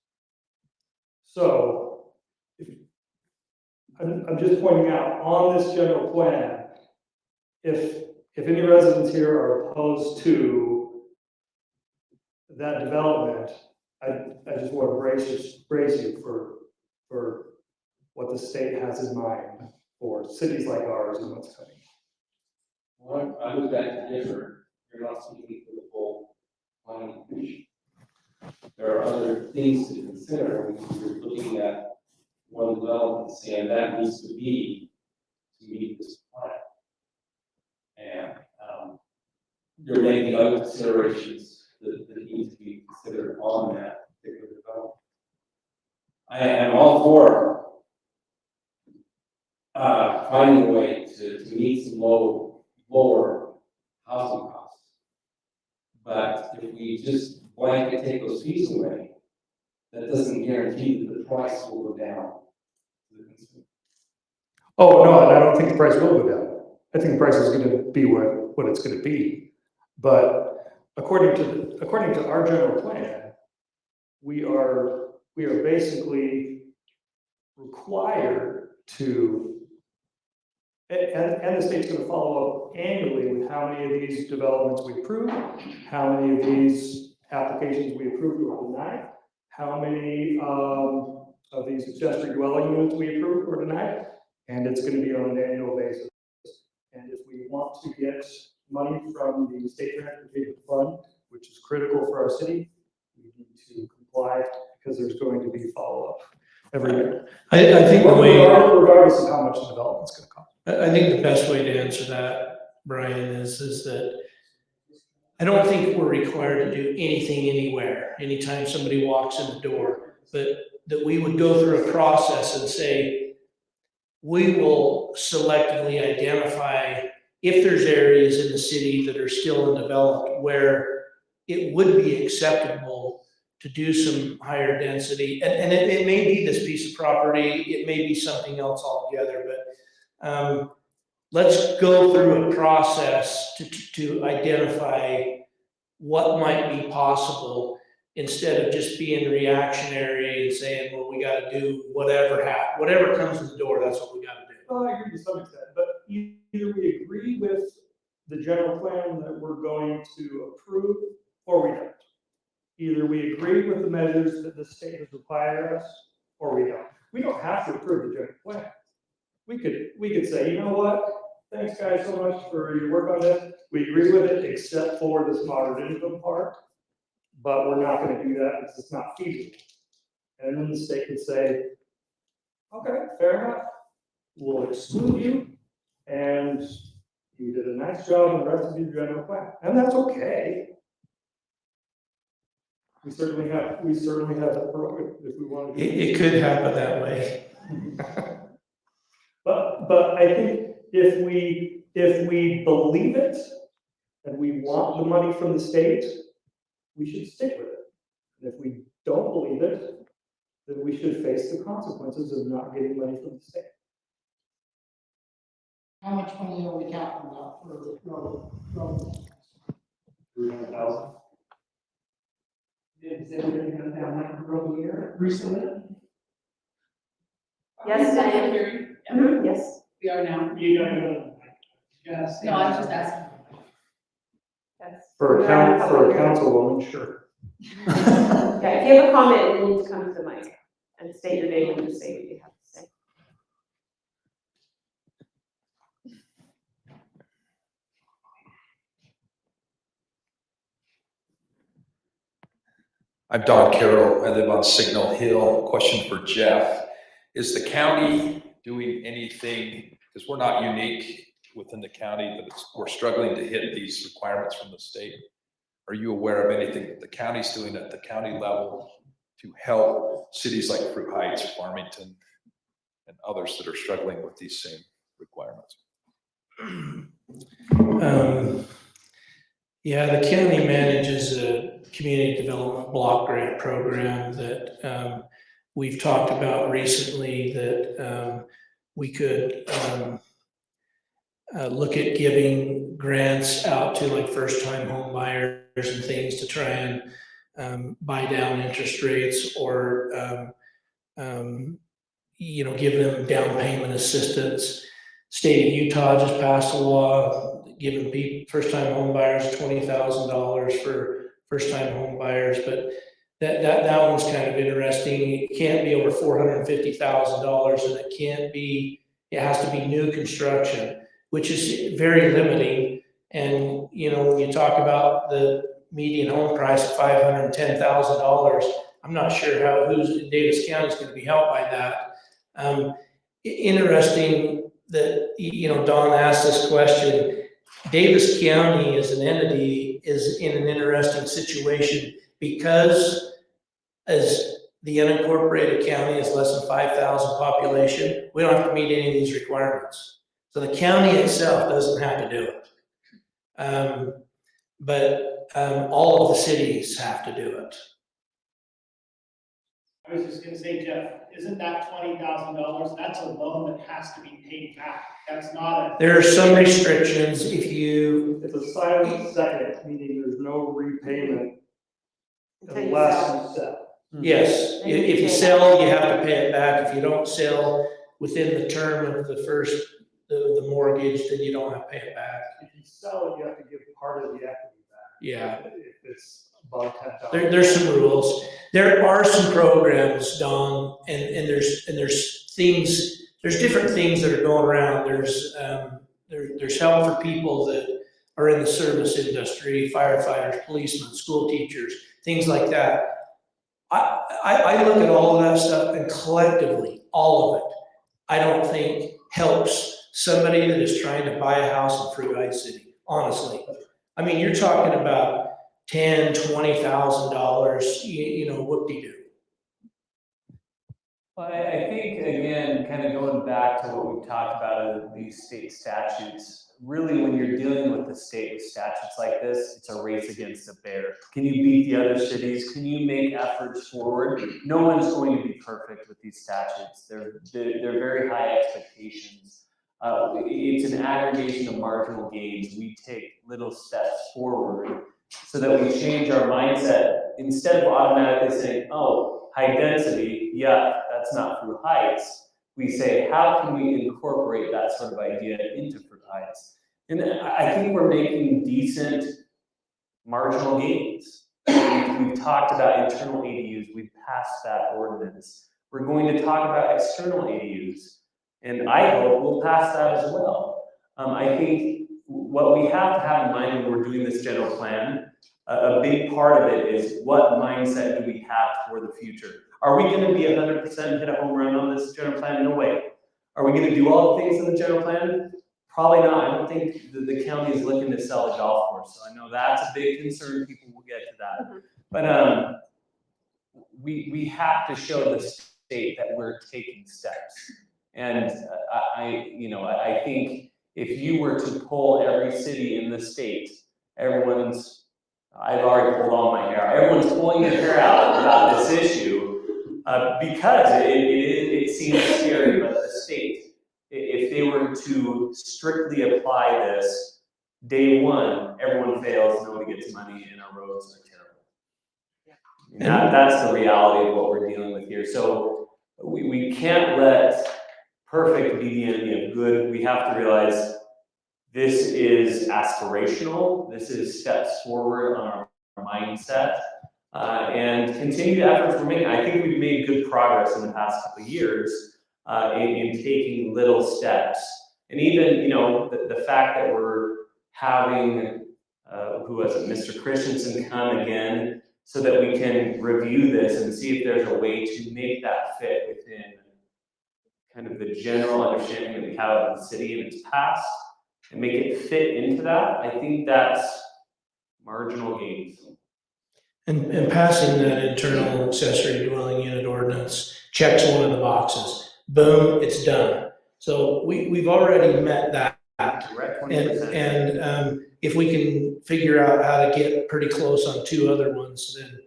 So, I'm just pointing out, on this general plan, if any residents here are opposed to that development, I just want to brace you for what the state has in mind for cities like ours and what's coming. Well, I would beg to differ. You're not speaking for the full planning commission. There are other things to consider when you're looking at one development, saying that needs to be to meet this plan. And there may be other considerations that need to be considered on that particular development. I am all for finding a way to meet some lower housing costs. But if we just blanket take those fees away, that doesn't guarantee that the price will go down to the consumer. Oh, no, and I don't think the price will go down. I think the price is going to be what it's going to be. But according to our general plan, we are basically required to, and the state's going to follow up annually with how many of these developments we approve, how many of these applications we approved or denied, how many of these accessory dwelling units we approved or denied, and it's going to be on an annual basis. And if we want to get money from the state transportation fund, which is critical for our city, we need to comply because there's going to be follow-up every year. I think the way, regardless of how much the development's going to cost. I think the best way to answer that, Brian, is that I don't think we're required to do anything anywhere, anytime somebody walks in the door, but that we would go through a process and say, we will selectively identify if there's areas in the city that are still undeveloped where it would be acceptable to do some higher density. And it may be this piece of property, it may be something else altogether, but let's go through a process to identify what might be possible instead of just being reactionary and saying, well, we got to do whatever comes in the door, that's what we got to do. Well, I agree to some extent, but either we agree with the general plan that we're going to approve or we don't. Either we agree with the measures that the state has required us or we don't. We don't have to approve the general plan. We could say, you know what? Thanks guys so much for your work on this. We agree with it except for this moderate income part, but we're not going to do that because it's not feasible. And then the state could say, okay, fair enough. We'll exclude you, and you did a nice job on the rest of your general plan, and that's okay. We certainly have that prerogative if we want to. It could happen that way. But I think if we if we believe it and we want the money from the state, we should stick with it. And if we don't believe it, then we should face the consequences of not getting money from the state. How much money are we talking about for road? 300,000. Is everything gone down like a road here recently? Yes, Diane? Mhm, yes. We are now. You don't know. Yes. No, I was just asking. Yes. For a councilwoman, sure. Yeah, if you have a comment, you need to come to the mic and state your name and just say what you have to say. I'm Don Carroll. I live on Signal Hill. Question for Jeff. Is the county doing anything, because we're not unique within the county, but we're struggling to hit these requirements from the state. Are you aware of anything that the county's doing at the county level to help cities like Fruit Heights, Farmington, and others that are struggling with these same requirements? Yeah, the county manages a community development block grant program that we've talked about recently that we could look at giving grants out to like first-time home buyers and things to try and buy down interest rates or give them down payment assistance. State of Utah just passed a law giving people, first-time home buyers, $20,000 for first-time home buyers, but that one's kind of interesting. It can't be over $450,000, and it has to be new construction, which is very limiting. And when you talk about the median home price of $510,000, I'm not sure who's in Davis County is going to be helped by that. Interesting that Don asked this question. Davis County as an entity is in an interesting situation because as the unincorporated county is less than 5,000 population, we don't have to meet any of these requirements. So the county itself doesn't have to do it. But all of the cities have to do it. I was just gonna say, Jeff, isn't that $20,000? That's a loan that has to be paid back. That's not There are some restrictions if It's a silent second, meaning there's no repayment Until you unless sell. you sell. Yes, if you sell, you have to pay it back. If you don't sell within the term of the mortgage, then you don't have to pay it back. If you sell it, you have to give part of the equity back. Yeah. If it's above 10,000. There's some rules. There are some programs, Don, and there's things, there's different things that are going around. There's help for people that are in the service industry, firefighters, policemen, school teachers, things like that. I look at all of that stuff and collectively, all of it, I don't think helps somebody that is trying to buy a house in Fruit Heights City, honestly. I mean, you're talking about $10,000, $20,000, whoop-de-doo. Well, I think, again, kind of going back to what we've talked about, these state statutes, really when you're dealing with the state with statutes like this, it's a race against a bear. Can you beat the other cities? Can you make efforts forward? No one's going to be perfect with these statutes. They're very high expectations. It's an aggregation of marginal gains. We take little steps forward so that we change our mindset. Instead of automatically saying, oh, high density, yeah, that's not Fruit Heights. We say, how can we incorporate that sort of idea into Fruit Heights? And I think we're making decent marginal gains. We've talked about internal ADUs. We've passed that ordinance. We're going to talk about external ADUs. And I hope we'll pass that as well. I think what we have to have in mind when we're doing this general plan, a big part of it is what mindset do we have toward the future? Are we going to be 100% hit a home run on this general plan? No way. Are we going to do all the things in the general plan? Probably not. I don't think the county is looking to sell a golf course. So I know that's a big concern. People will get to that. Mhm. But we have to show the state that we're taking steps. And I think if you were to poll every city in the state, I've already pulled all my hair, everyone's pulling their hair out about this issue, because it seems scary, but the state, if they were to strictly apply this, day one, everyone fails, nobody gets money, and our roads are terrible. That's the reality of what we're dealing with here. So we can't let perfect be the enemy of good. We have to realize this is aspirational. This is steps forward on our mindset, and continued efforts we're making. I think we've made good progress in the past couple of years in taking little steps. And even, the fact that we're having, who was it, Mr. Christensen come again, so that we can review this and see if there's a way to make that fit within kind of the general understanding that we have of the city and its past, and make it fit into that. I think that's marginal gains. And passing that internal accessory dwelling unit ordinance checks one of the boxes. Boom, it's done. So we've already met that. We're at 20%. And if we can figure out how to get pretty close on 2 other ones, then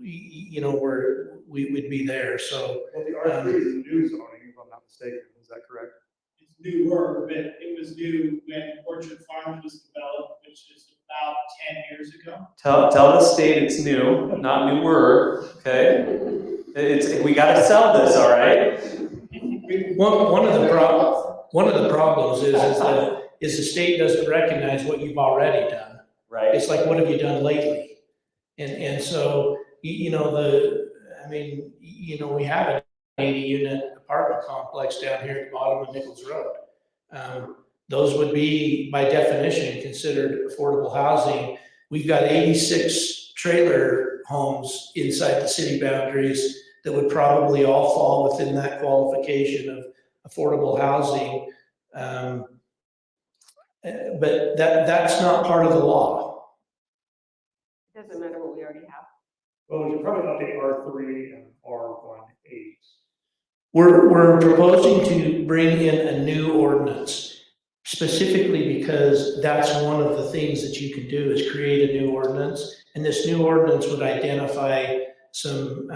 we'd be there. So Well, the R3 is new zoning, if I'm not mistaken, is that correct? It's newer, but it was new when Orchard Farms was developed, which is about 10 years ago. Tell the state it's new, not newer, okay? We gotta sell this, all right? one of the problems is the state doesn't recognize what you've already done. Right. It's like, what have you done lately? And so, we have an 80-unit apartment complex down here at the bottom of Nichols Road. Those would be, by definition, considered affordable housing. We've got 86 trailer homes inside the city boundaries that would probably all fall within that qualification of affordable housing. But that's not part of the law. It doesn't matter what we already have. Well, we should probably update R3 and R18. We're proposing to bring in a new ordinance, specifically because that's one of the things that you can do is create a new ordinance. And this new ordinance would identify some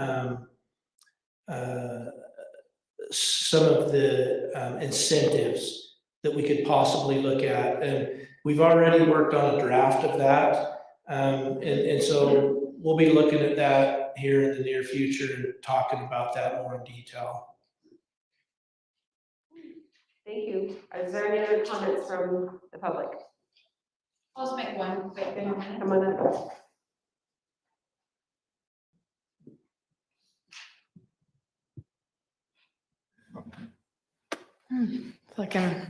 of the incentives that we could possibly look at. And we've already worked on a draft of that. And so we'll be looking at that here in the near future and talking about that more in detail. Thank you. Is there any other comments from the public? I'll just make one quick comment. Come on up. It's like I'm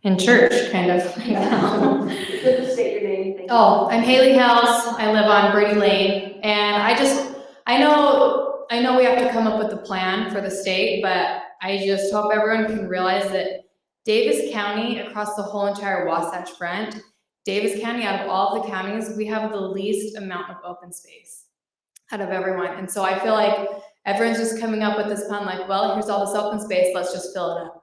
in church, kind of, right now. Just state your name. Thank you. Oh, I'm Haley House. I live on Brady Lane, and I know we have to come up with a plan for the state, but I just hope everyone can realize that Davis County, across the whole entire Wasatch Front, Davis County, out of all the counties, we have the least amount of open space out of everyone. And so I feel like everyone's just coming up with this plan, like, well, here's all this open space, let's just fill it up.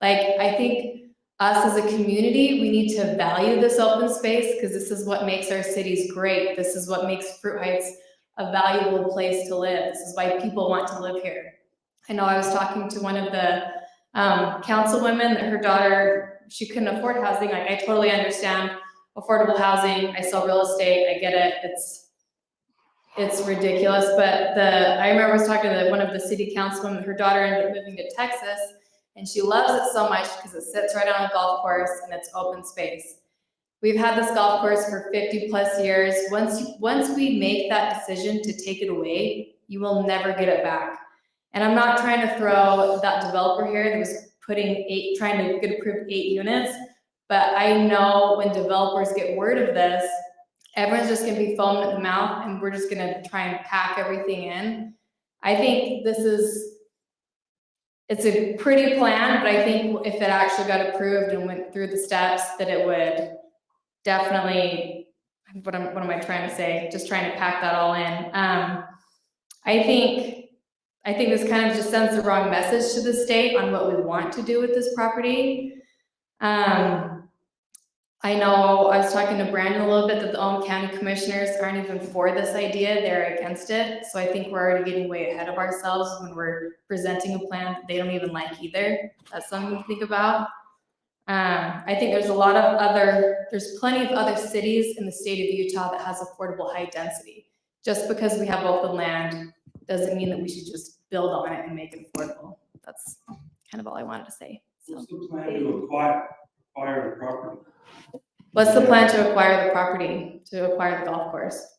Like, I think us as a community, we need to value this open space because this is what makes our cities great. This is what makes Fruit Heights a valuable place to live. This is why people want to live here. I know I was talking to one of the councilwomen that her daughter, she couldn't afford housing. Like, I totally understand affordable housing. I sell real estate. I get it. It's ridiculous. But I remember I was talking to one of the city councilwomen, her daughter ended up moving to Texas, and she loves it so much because it sits right on a golf course and it's open space. We've had this golf course for 50 plus years. Once we make that decision to take it away, you will never get it back. And I'm not trying to throw that developer here that was trying to get approved 8 units, but I know when developers get word of this, everyone's just gonna be foaming at the mouth and we're just gonna try and pack everything in. I think it's a pretty plan, but I think if it actually got approved and went through the steps, that it would definitely, what am I trying to say? Just trying to pack that all in. I think this kind of just sends the wrong message to the state on what we want to do with this property. I know I was talking to Brandon a little bit that the Owen County Commissioners aren't even for this idea, they're against it. So I think we're already getting way ahead of ourselves when we're presenting a plan that they don't even like either. That's something to think about. I think there's plenty of other cities in the state of Utah that has affordable high density. Just because we have open land doesn't mean that we should just build on it and make it affordable. That's kind of all I wanted to say. So. What's the plan to acquire the property? What's the plan to acquire the property, to acquire the golf course?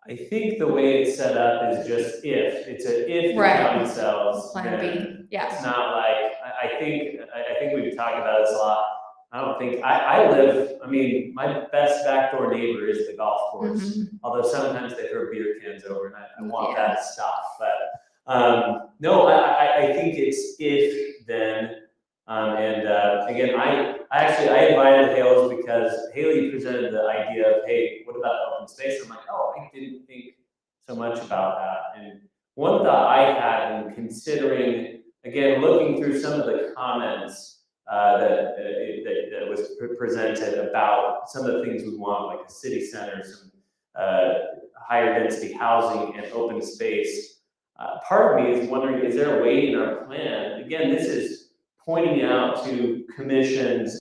I think the way it's set up is just if the Right. county sells. Plan then B, yeah. It's not like, I think we've talked about this a lot. I live, my best backdoor neighbor is the golf course. Mhm. Although sometimes they throw beer cans over and I want that to stop, but, no, I think it's if then. Again, I invited Hales because Haley presented the idea of, hey, what about open space? I'm like, oh, I didn't think so much about that. And one thought I had in considering, again, looking through some of the comments that was presented about some of the things we want, like a city center, some higher density housing and open space. Part of me is wondering, is there a way in our plan, again, this is pointing out to commissions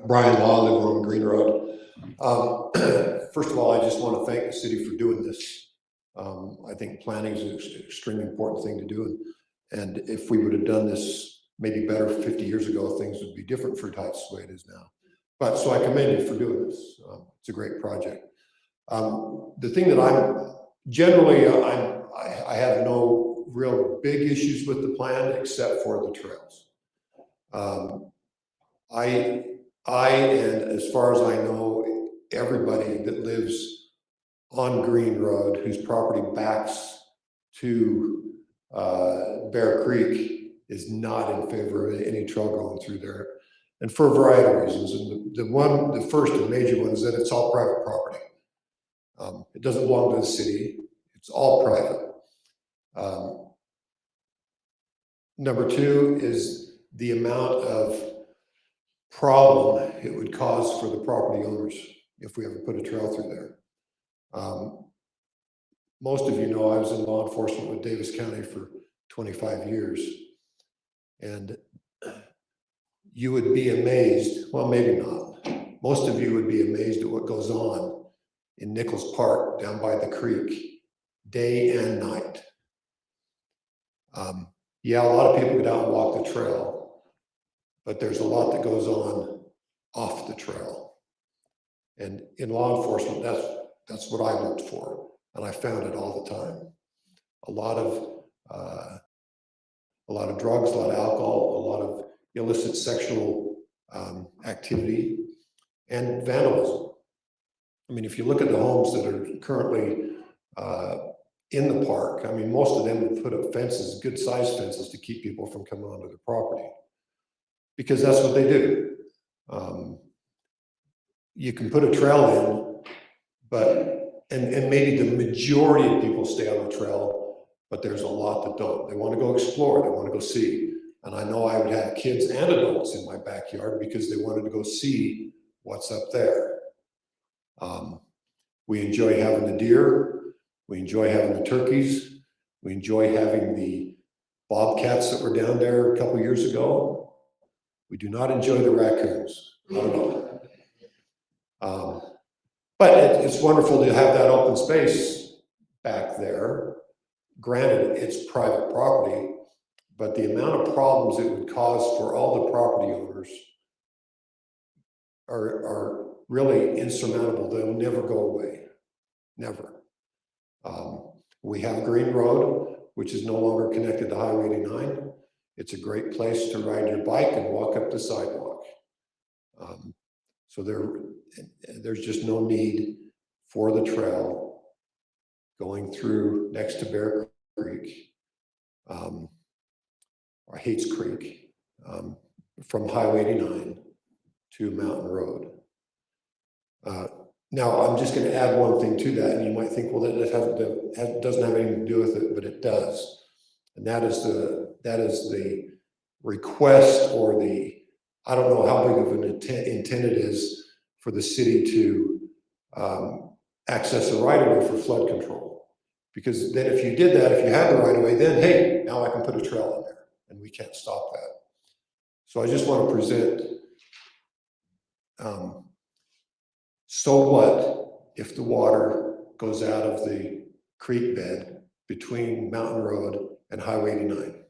Brian Law, live on Green Road. First of all, I just want to thank the city for doing this. I think planning is an extremely important thing to do. And if we would have done this maybe better 50 years ago, things would be different for Heights the way it is now. But so I commend you for doing this. It's a great project. The thing that I have no real big issues with the plan except for the trails. And as far as I know, everybody that lives on Green Road, whose property backs to Bear Creek, is not in favor of any trail going through there, and for a variety of reasons. And the first and major one is that it's all private property. It doesn't belong to the city. It's all private. Number two is the amount of problem it would cause for the property owners if we ever put a trail through there. Most of you know I was in law enforcement with Davis County for 25 years. And you would be amazed, well, maybe not. Most of you would be amazed at what goes on in Nichols Park down by the creek, day and night. Yeah, a lot of people get out and walk the trail, but there's a lot that goes on off the trail. And in law enforcement, that's what I looked for, and I found it all the time. A lot of drugs, a lot of alcohol, a lot of illicit sexual activity, and vandalism. I mean, if you look at the homes that are currently in the park, I mean, most of them have put up fences, good sized fences, to keep people from coming onto their property, because that's what they do. You can put a trail in, but, and maybe the majority of people stay on the trail, but there's a lot that don't. They want to go explore, they want to go see. And I know I would have kids and adults in my backyard because they wanted to go see what's up there. We enjoy having the deer. We enjoy having the turkeys. We enjoy having the bobcats that were down there a couple years ago. We do not enjoy the raccoons. Not at all. But it's wonderful to have that open space back there. Granted, it's private property, but the amount of problems it would cause for all the property owners are really insurmountable. They'll never go away, never. We have Green Road, which is no longer connected to Highway 89. It's a great place to ride your bike and walk up the sidewalk. So there's just no need for the trail going through next to Bear Creek, or Hates Creek, from Highway 89 to Mountain Road. Now, I'm just going to add one thing to that, and you might think, well, that doesn't have anything to do with it, but it does. And that is the request, or the, I don't know how big of an intent it is for the city to access the right of way for flood control. Because then if you did that, if you had the right of way, then hey, now I can put a trail in there, and we can't stop that. So I just want to present, so what if the water goes out of the creek bed between Mountain Road and Highway 89?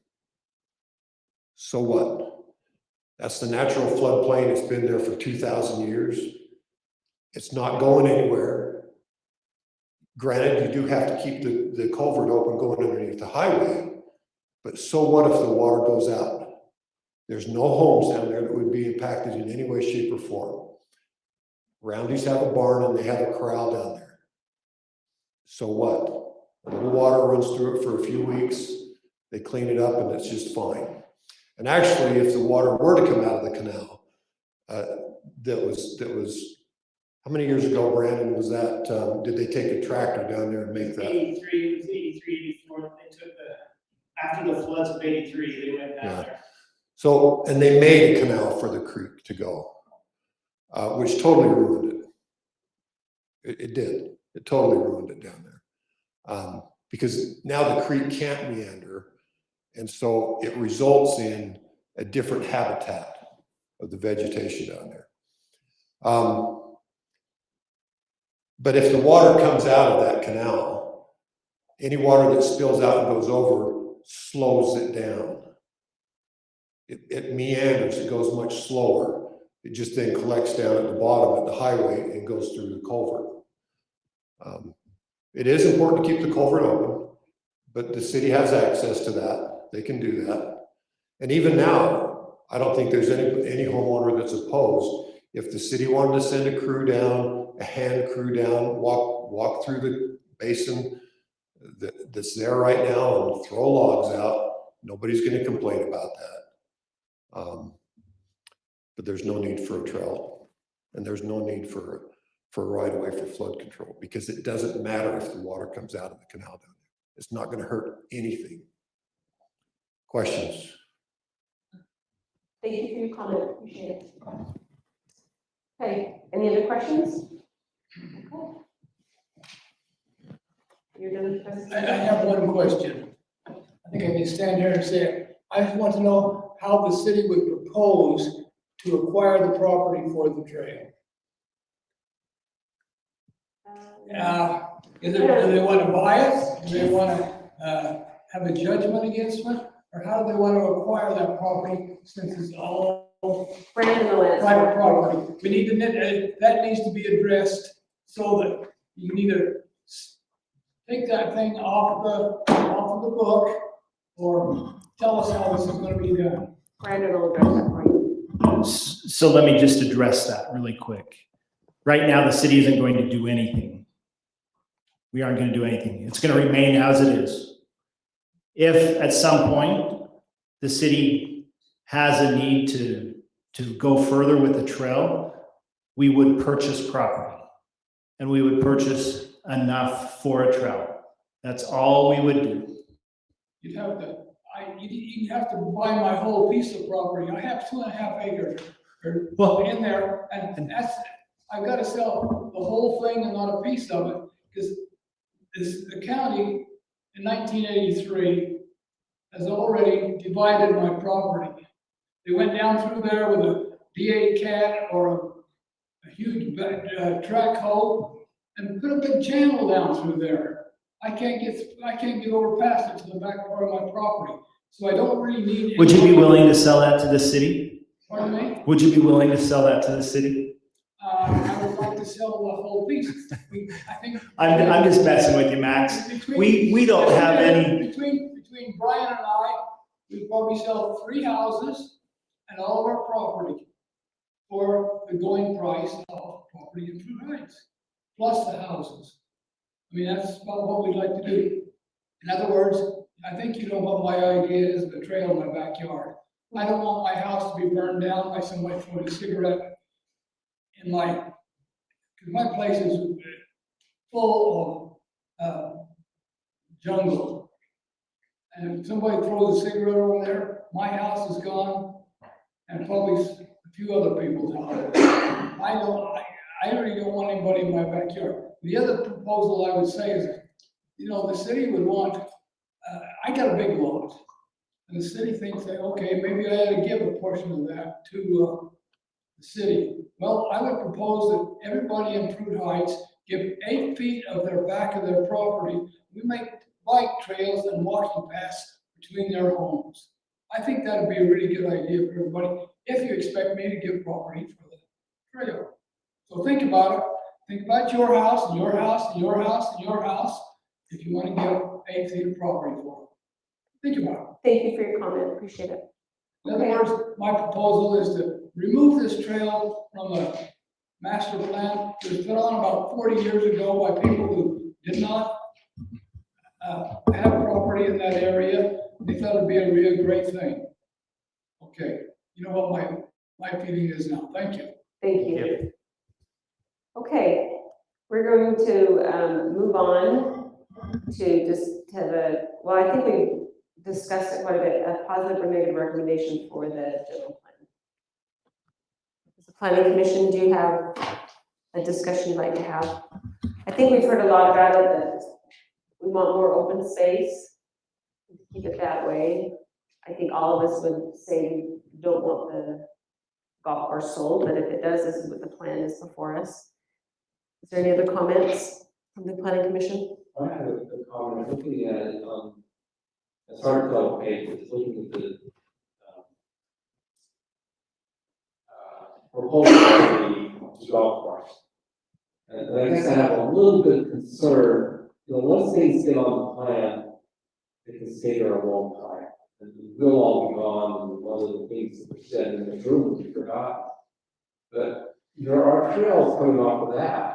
So what? That's the natural floodplain. It's been there for 2,000 years. It's not going anywhere. Granted, you do have to keep the culvert open going underneath the highway, but so what if the water goes out? There's no homes down there that would be impacted in any way, shape, or form. Roundy's have a barn and they have a corral down there. So what? A little water runs through it for a few weeks, they clean it up, and it's just fine. And actually, if the water were to come out of the canal, that was, how many years ago, Brandon, was that, did they take a tractor down there and make that? 83, it was 83, 84, they took after the floods of 83, they went down there. So, and they made a canal for the creek to go, which totally ruined it. It did. It totally ruined it down there. Because now the creek can't meander, and so it results in a different habitat of the vegetation down there. But if the water comes out of that canal, any water that spills out and goes over slows it down. It meanders, it goes much slower. It just then collects down at the bottom at the highway and goes through the culvert. It is important to keep the culvert open, but the city has access to that. They can do that. And even now, I don't think there's any homeowner that's opposed. If the city wanted to send a crew down, a hand crew down, walk through the basin that's there right now and throw logs out, nobody's going to complain about that. But there's no need for a trail, and there's no need for a right of way for flood control, because it doesn't matter if the water comes out of the canal down there. It's not going to hurt anything. Questions? Thank you for your comment, appreciate it. Okay, any other questions? Okay. You're done with the I presentation? have one question. I think I can stand here and say it. I just want to know, how the city would propose to acquire the property for the trail. Do they want to buy it? Do they want to have a judgment against it? Or how do they want to acquire that property since it's all Brandon will answer. private property? We need to, that needs to be addressed so that you can either take that thing off of the book or tell us how this is going to be done. Brandon will address that for you. So let me just address that really quick. Right now, the city isn't going to do anything. We aren't going to do anything. It's going to remain as it is. If at some point the city has a need to go further with the trail, we would purchase property and we would purchase enough for a trail. That's all we would do. You'd have to, you'd have to buy my whole piece of property. I have 2.5 acres in there, and that's, I've got to sell the whole thing and not a piece of it, because the county in 1983 has already divided my property. They went down through there with a D8 cat or a huge track hoe and put a big channel down through there. I can't get over past it to the back part of my property. So I don't really need. Would you be willing to sell that to the city? Pardon me? Would you be willing to sell that to the city? I would like to sell the whole piece. I think. I'm just messing with you, Max. We don't have any. Between Brian and I, we'd probably sell 3 houses and all of our property for the going price of property in Fruit Heights, plus the houses. I mean, that's about what we'd like to do. In other words, I think you know what my idea is, the trail in my backyard. I don't want my house to be burned down by somebody throwing a cigarette in because my place is full of jungle. And if somebody throws a cigarette over there, my house is gone, and probably a few other people's houses. I really don't want anybody in my backyard. The other proposal I would say is, the city would want, I got a big lot, and the city thinks that, okay, maybe I ought to give a portion of that to the city. Well, I would propose that everybody in Fruit Heights give 8 feet of their back of their property. We make bike trails and walking paths between their homes. I think that would be a really good idea for everybody, if you expect me to give property for the trail. So think about it. Think about your house, and your house, and your house, and your house, if you want to give 8 feet of property for it. Think about it. Thank you for your comment, appreciate it. In other words, my proposal is to remove this trail from the master plan. It was put on about 40 years ago by people who did not have property in that area. They thought it'd be a really great thing. Okay, you know what my feeling is now. Thank you. Thank you. Okay, we're going to move on to I think we discussed it quite a bit, a positive or negative recommendation for the general plan. As a planning commission, do you have a discussion you'd like to have? I think we've heard a lot about it, that we want more open space, keep it that way. I think all of us would say we don't want the golf course sold, but if it does, this is what the plan is before us. Is there any other comments from the planning commission? I have a comment. Looking at it, it's hard to tell page, but just looking at the proposal for the golf course. And I guess I have a little bit of concern. Once things get on the plan, they can stay there a long time. And we'll all be gone, and one of the things that were said in this room will be forgotten. But there are trails coming off of that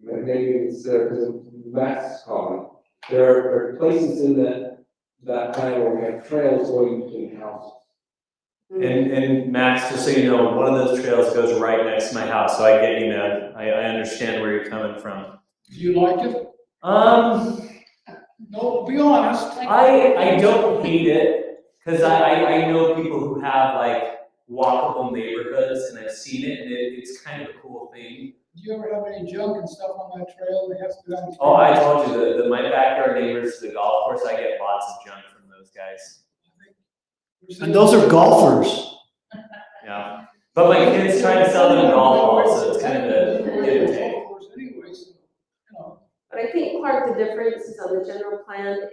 maybe it's because Max comment. There are places in that plan where we have trails going between houses. And Max, just so you know, one of those trails goes right next to my house, so I get you, man. I understand where you're coming from. Do you like it? No, be honest. I don't hate it, because I know people who have walkable neighborhoods, and I've seen it, and it's kind of a cool thing. Do you ever have any junk and stuff on that trail that has to go down? Oh, I told you, my backyard neighbors to the golf course, I get lots of junk from those guys. And those are golfers. Yeah, but my kids try to sell them golf balls, so it's kind of a give and take. Anyway, so, you know. But I think, Clark, the difference is on the general plan,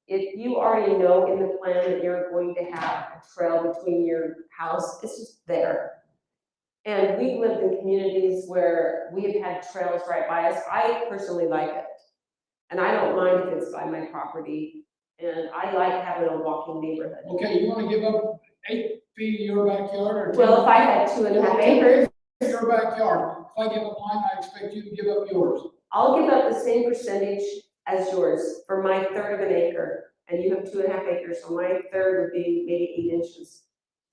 if you already know in the plan that you're going to have a trail between your house, it's just there. And we've lived in communities where we have had trails right by us. I personally like it. And I don't mind if it's by my property. And I like having a walking neighborhood. Okay, you wanna give up 8 feet of your backyard or? Well, if I had 2.5 acres, Your backyard, if I give up mine, I expect you to give up yours. I'll give up the same percentage as yours for my third of an acre. And you have 2.5 acres, so my third would be maybe 8 inches.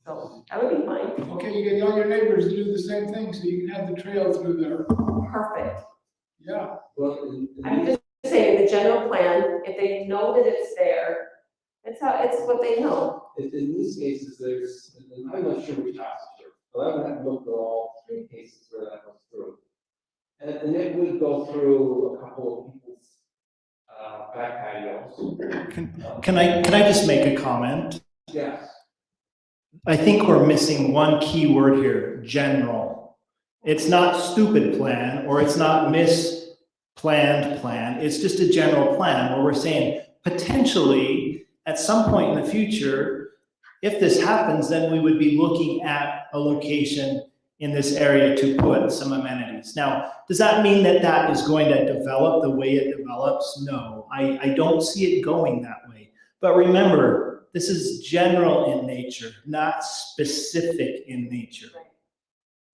So that would be fine. Okay, you get all your neighbors to do the same thing, so you can have the trail through there. Perfect. Yeah. Well, I'm just saying, the general plan, if they know that it's there, it's what they know. in these cases, there's, and I'm not sure which houses are, but I haven't looked at all 3 cases where that goes through. And it would go through a couple of people's, back patios. Can I just make a comment? Yes. I think we're missing one key word here, general. It's not stupid plan, or it's not misplanned plan. It's just a general plan where we're saying potentially at some point in the future, if this happens, then we would be looking at a location in this area to put some amenities. Now, does that mean that that is going to develop the way it develops? No, I don't see it going that way. But remember, this is general in nature, not specific in nature.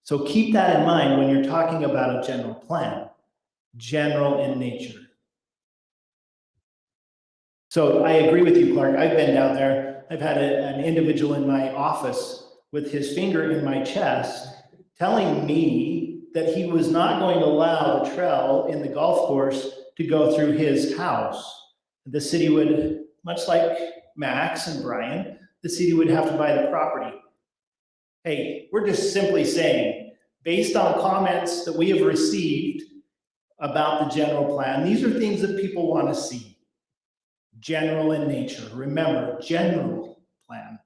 So keep that in mind when you're talking about a general plan, general in nature. So I agree with you, Clark. I've been down there. I've had an individual in my office with his finger in my chest telling me that he was not going to allow the trail in the golf course to go through his house. The city would, much like Max and Brian, the city would have to buy the property. Hey, we're just simply saying, based on comments that we have received about the general plan, these are things that people want to see. General in nature. Remember, general plan.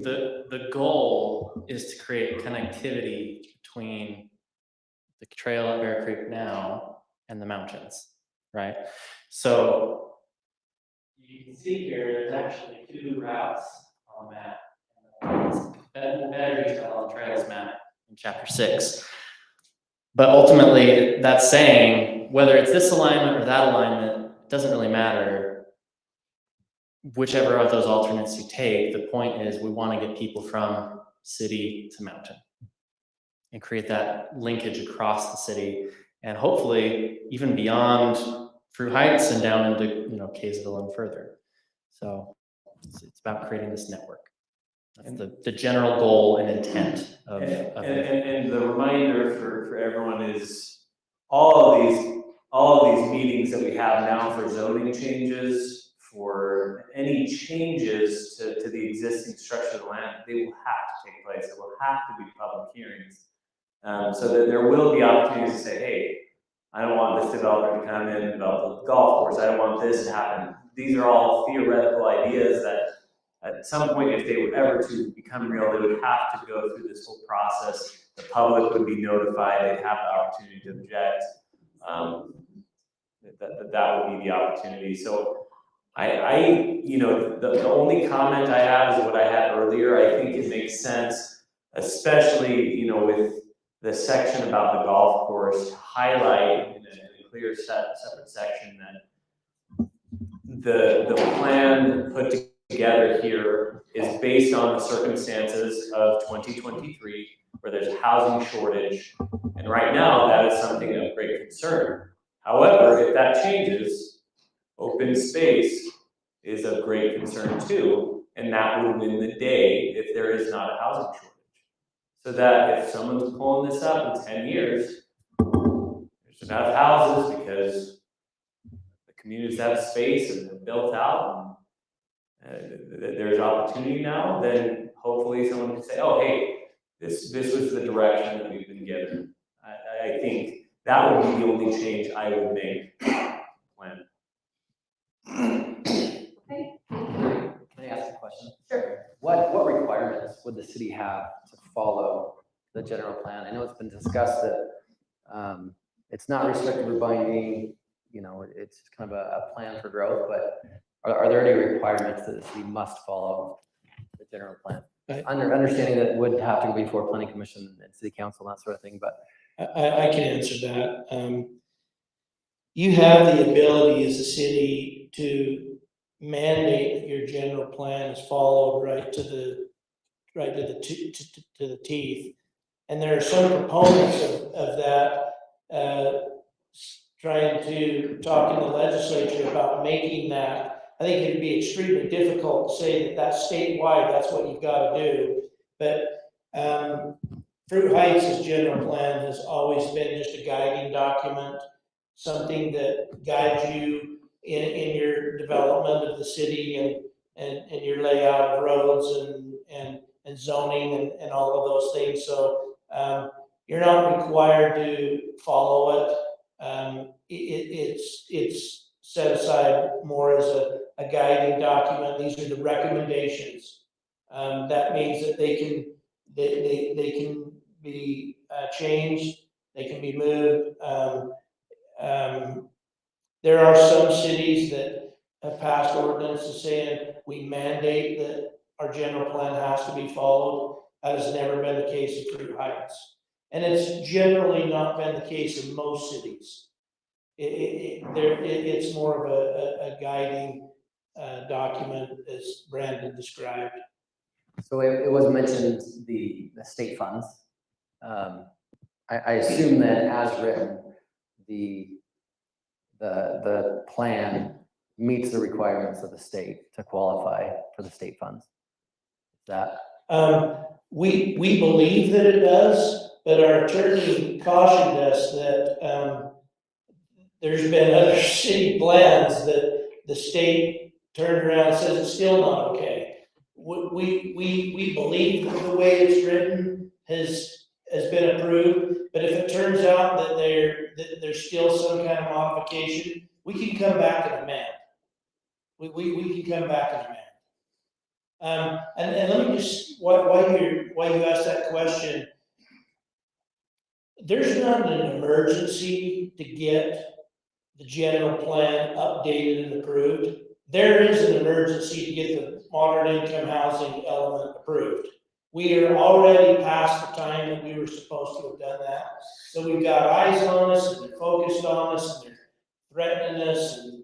The goal is to create connectivity between the trail at Bear Creek now and the mountains, right? So you can see here, there's actually 2 routes on the map. Better detail on the trails map in chapter 6. But ultimately, that's saying whether it's this alignment or that alignment, doesn't really matter. Whichever of those alternates you take, the point is we want to get people from city to mountain and create that linkage across the city, and hopefully even beyond Fruit Heights and down into, Kaysville and further. So it's about creating this network. That's the general goal and intent of And the reminder for everyone is all of these meetings that we have now for zoning changes, for any changes to the existing structure of the land, they will have to take place. There will have to be public hearings. So that there will be opportunities to say, hey, I don't want this developer to come in and develop a golf course. I don't want this to happen. These are all theoretical ideas that at some point, if they were ever to become real, they would have to go through this whole process. The public would be notified. They'd have the opportunity to object. That would be the opportunity. So the only comment I have is what I had earlier. I think it makes sense, especially, with the section about the golf course, to highlight in a clear separate section that the plan put together here is based on the circumstances of 2023, where there's a housing shortage. And right now, that is something of great concern. However, if that changes, open space is of great concern too, and that will win the day if there is not a housing shortage. So that if someone's pulling this up in 10 years, there's enough houses because the communities have space and they're built out, and there's opportunity now, then Hopefully someone can say, oh, hey, this was the direction that we've been given. I think that would be the only change I would make. Plan. Okay. Can I ask a question? Sure. What requirements would the city have to follow the general plan? I know it's been discussed that it's not restrictive or binding, you know, it's kind of a plan for growth, but are there any requirements that the city must follow the general plan? Understanding that it would have to go before planning commission and city council and that sort of thing, but. I can answer that. You have the ability as a city to mandate that your general plan is followed right to the teeth. And there are some components of that, trying to talk in the legislature about making that. I think it'd be extremely difficult to say that that's statewide, that's what you've got to do. But Fruit Heights' general plan has always been just a guiding document, something that guides you in your development of the city and your layout of roads and zoning and all of those things. So you're not required to follow it. It's set aside more as a guiding document. These are the recommendations. That means that they can be changed, they can be moved. There are some cities that have passed ordinances saying we mandate that our general plan has to be followed. That has never been the case in Fruit Heights. And it's generally not been the case in most cities. It's more of a guiding document, as Brandon described. So it was mentioned the state funds. I assume that as written, the plan meets the requirements of the state to qualify for the state funds. Is that? We believe that it does, but our attorney cautioned us that there's been other city plans that the state turned around and says it's still not okay. We believe that the way it's written has been approved, but if it turns out that there's still some kind of modification, we can come back and amend. We can come back and amend. And let me just, while you asked that question, there's not an emergency to get the general plan updated and approved. There is an emergency to get the moderate income housing element approved. We are already past the time that we were supposed to have done that. So we've got eyes on us and they're focused on us and they're threatening us and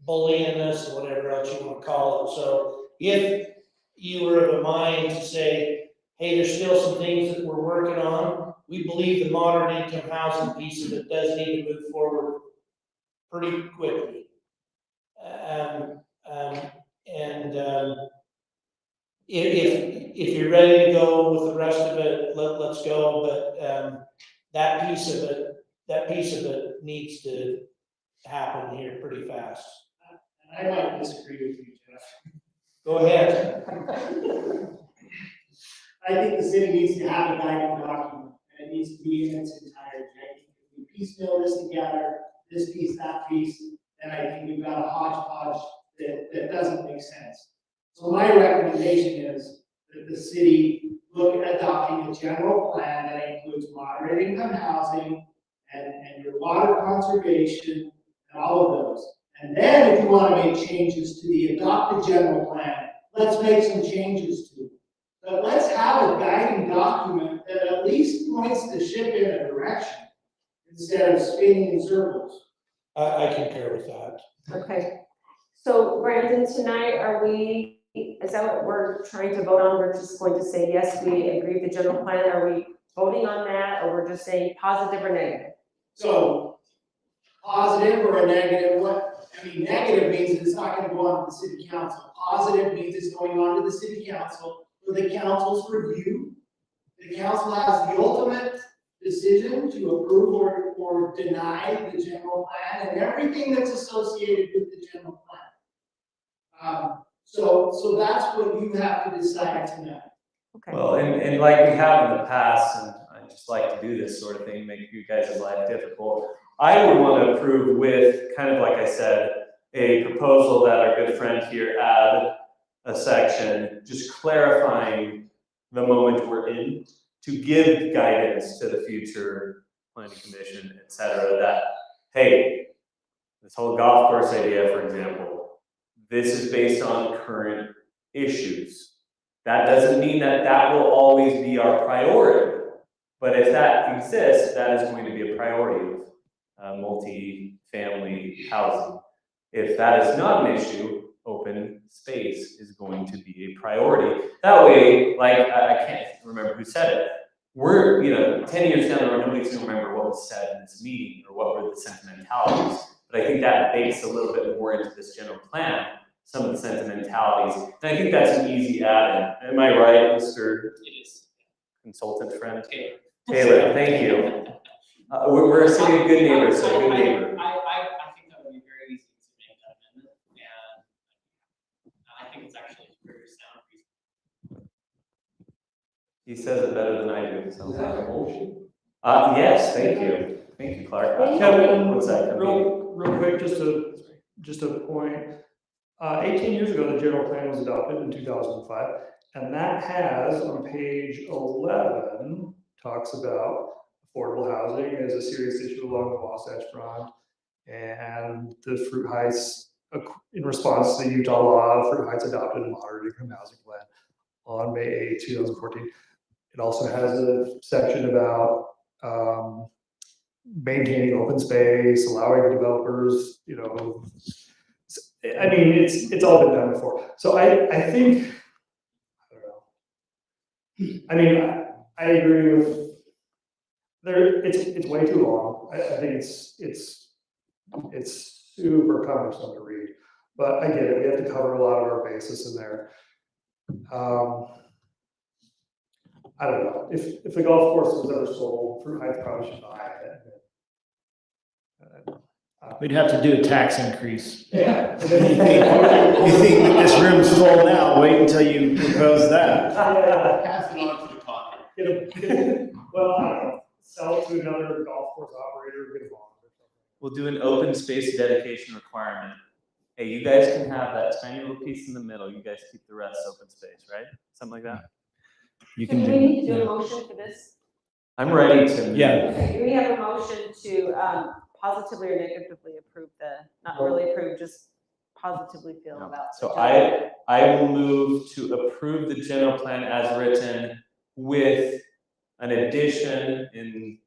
bullying us and whatever else you want to call it. So if you were of a mind to say, hey, there's still some things that we're working on, we believe the moderate income housing piece of it does need to move forward pretty quickly. If you're ready to go with the rest of it, let's go. But that piece of it needs to happen here pretty fast. I might disagree with you, Jeff. Go ahead. I think the city needs to have a guiding document, and it needs to be in its entirety. I think if we piecemeal this together, this piece, that piece, then I think we've got a hodgepodge that doesn't make sense. So my recommendation is that the city look at adopting a general plan that includes moderate income housing and your water conservation and all of those. And then if you want to make changes to the adopted general plan, let's make some changes to it. But let's have a guiding document that at least points the ship in a direction instead of spinning in circles. I concur with that. Okay. So Brandon, tonight, is that what we're trying to vote on? We're just going to say, yes, we agree with the general plan. Are we voting on that, or we're just saying positive or negative? So, positive or a negative, negative means it's not going to go on to the city council. Positive means it's going on to the city council for the council's review. The council has the ultimate decision to approve or deny the general plan and everything that's associated with the general plan. So that's what you have to decide tonight. Okay. Well, and like we have in the past, and I just like to do this sort of thing, make you guys' life difficult. I would want to approve with, kind of like I said, a proposal that our good friend here add a section, just clarifying the moment we're in, to give guidance to the future planning commission, et cetera, that, hey, this whole golf course idea, for example, this is based on current issues. That doesn't mean that that will always be our priority, but if that exists, that is going to be a priority of multi-family housing. If that is not an issue, open space is going to be a priority. That way, like, I can't remember who said it. We're, 10 years down the road, nobody's gonna remember what was said in this meeting or what were the sentimentalities. But I think that bakes a little bit more into this general plan, some of the sentimentalities. And I think that's an easy add-in. Am I right, Mr. Consultant friend? Taylor, thank you. We're a city of good neighbors, so good neighbor. I think that would be very easy to make that amendment, and I think it's actually a very sound reason. He says it better than I do. Is that a motion? Yes, thank you. Thank you, Clark. Kevin, What's that? real quick, just a point. 18 years ago, the general plan was adopted in 2005, and that has, on page 11, talks about affordable housing as a serious issue along the Wasatch Front, and the Fruit Heights, in response to the Utah law, Fruit Heights adopted a moderate income housing plan on May 8, 2014. It also has a section about maintaining open space, allowing developers, I mean, it's all been done before. So I think, I don't know. I mean, I agree with, it's way too long. I think it's super cumbersome to read, but I get it. We have to cover a lot of our bases in there. I don't know, if the golf course was ever sold, Fruit Heights probably should buy it. We'd have to do a tax increase. Yeah. You think that this room's full now, wait until you propose that. Pass it on to the client. Well, I don't know, sell it to another golf course operator, get a bond or something. We'll do an open space dedication requirement. Hey, you guys can have that tiny little piece in the middle. You guys keep the rest open space, right? Something like that. You So can do do. we need to do yeah. a motion for this? I'm ready to. Yeah. Okay, do we have a motion to positively or negatively approve not really approve, just positively feel No. about? So I will move to approve the general plan as written with an addition in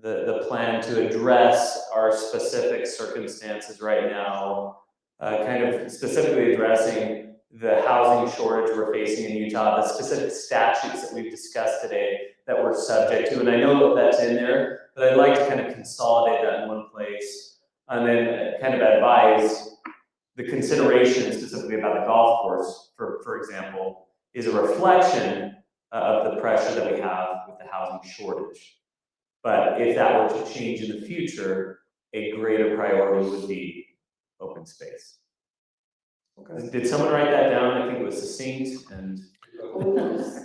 the plan to address our specific circumstances right now, kind of specifically addressing the housing shortage we're facing in Utah, the specific statutes that we've discussed today that we're subject to. And I know that's in there, but I'd like to kind of consolidate that in one place and then kind of advise the consideration specifically about the golf course, for example, is a reflection of the pressure that we have with the housing shortage. But if that were to change in the future, a greater priority would be open space. Okay. Did someone write that down? I think it was succinct and.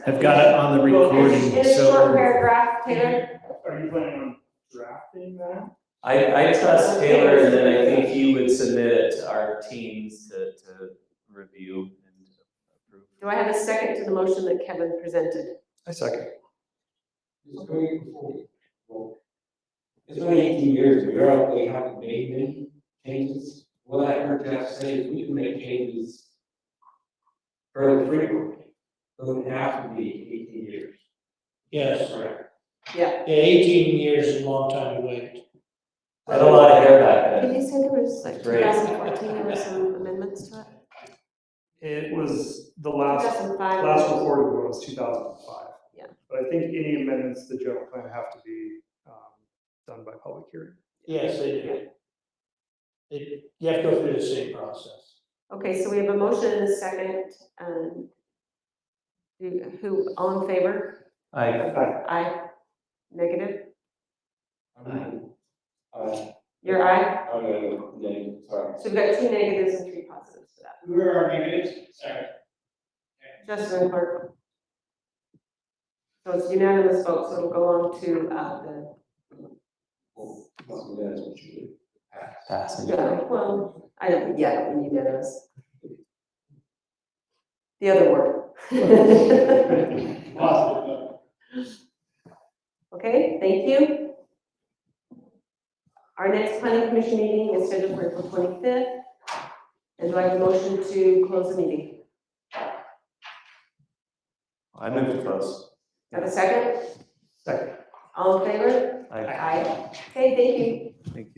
I've got it on the recording, In a short so. paragraph, Taylor? Are you planning on drafting that? I trust Taylor, and then I think he would submit it to our teams to review and approve. Do I have a second to the motion that Kevin presented? I second. It's going before we vote. It's been 18 years, we really haven't made many changes. What I heard Jeff say is we can make changes fairly frequently. Doesn't have to be 18 years. Yes, Right. Yeah. 18 years is a long time to wait. I had a lot of hair back Did then. you say there was like Great. 2014, there were some amendments to it? It was the last 2005. recorded one was 2005. Yeah. But I think any amendments to the general plan have to be done by public hearing. Yes, they do. You have to go through the same process. Okay, so we have a motion and a second, all in favor? Aye. Negative? Your aye? Sorry. So we've got 2 negatives and 3 positives for that. Who are our negatives? Sorry. Justin and Clark. So it's unanimous vote, so it'll go on to, the, That's what you do. Passing. yeah, well, I don't, yeah, unanimous. The other word. Okay, thank you. Our next planning commission meeting is scheduled for April 25th. And do I have a motion to close the meeting? I move to close. Have a second? Second. All in favor? Aye. Aye. Okay, thank you. Thank you.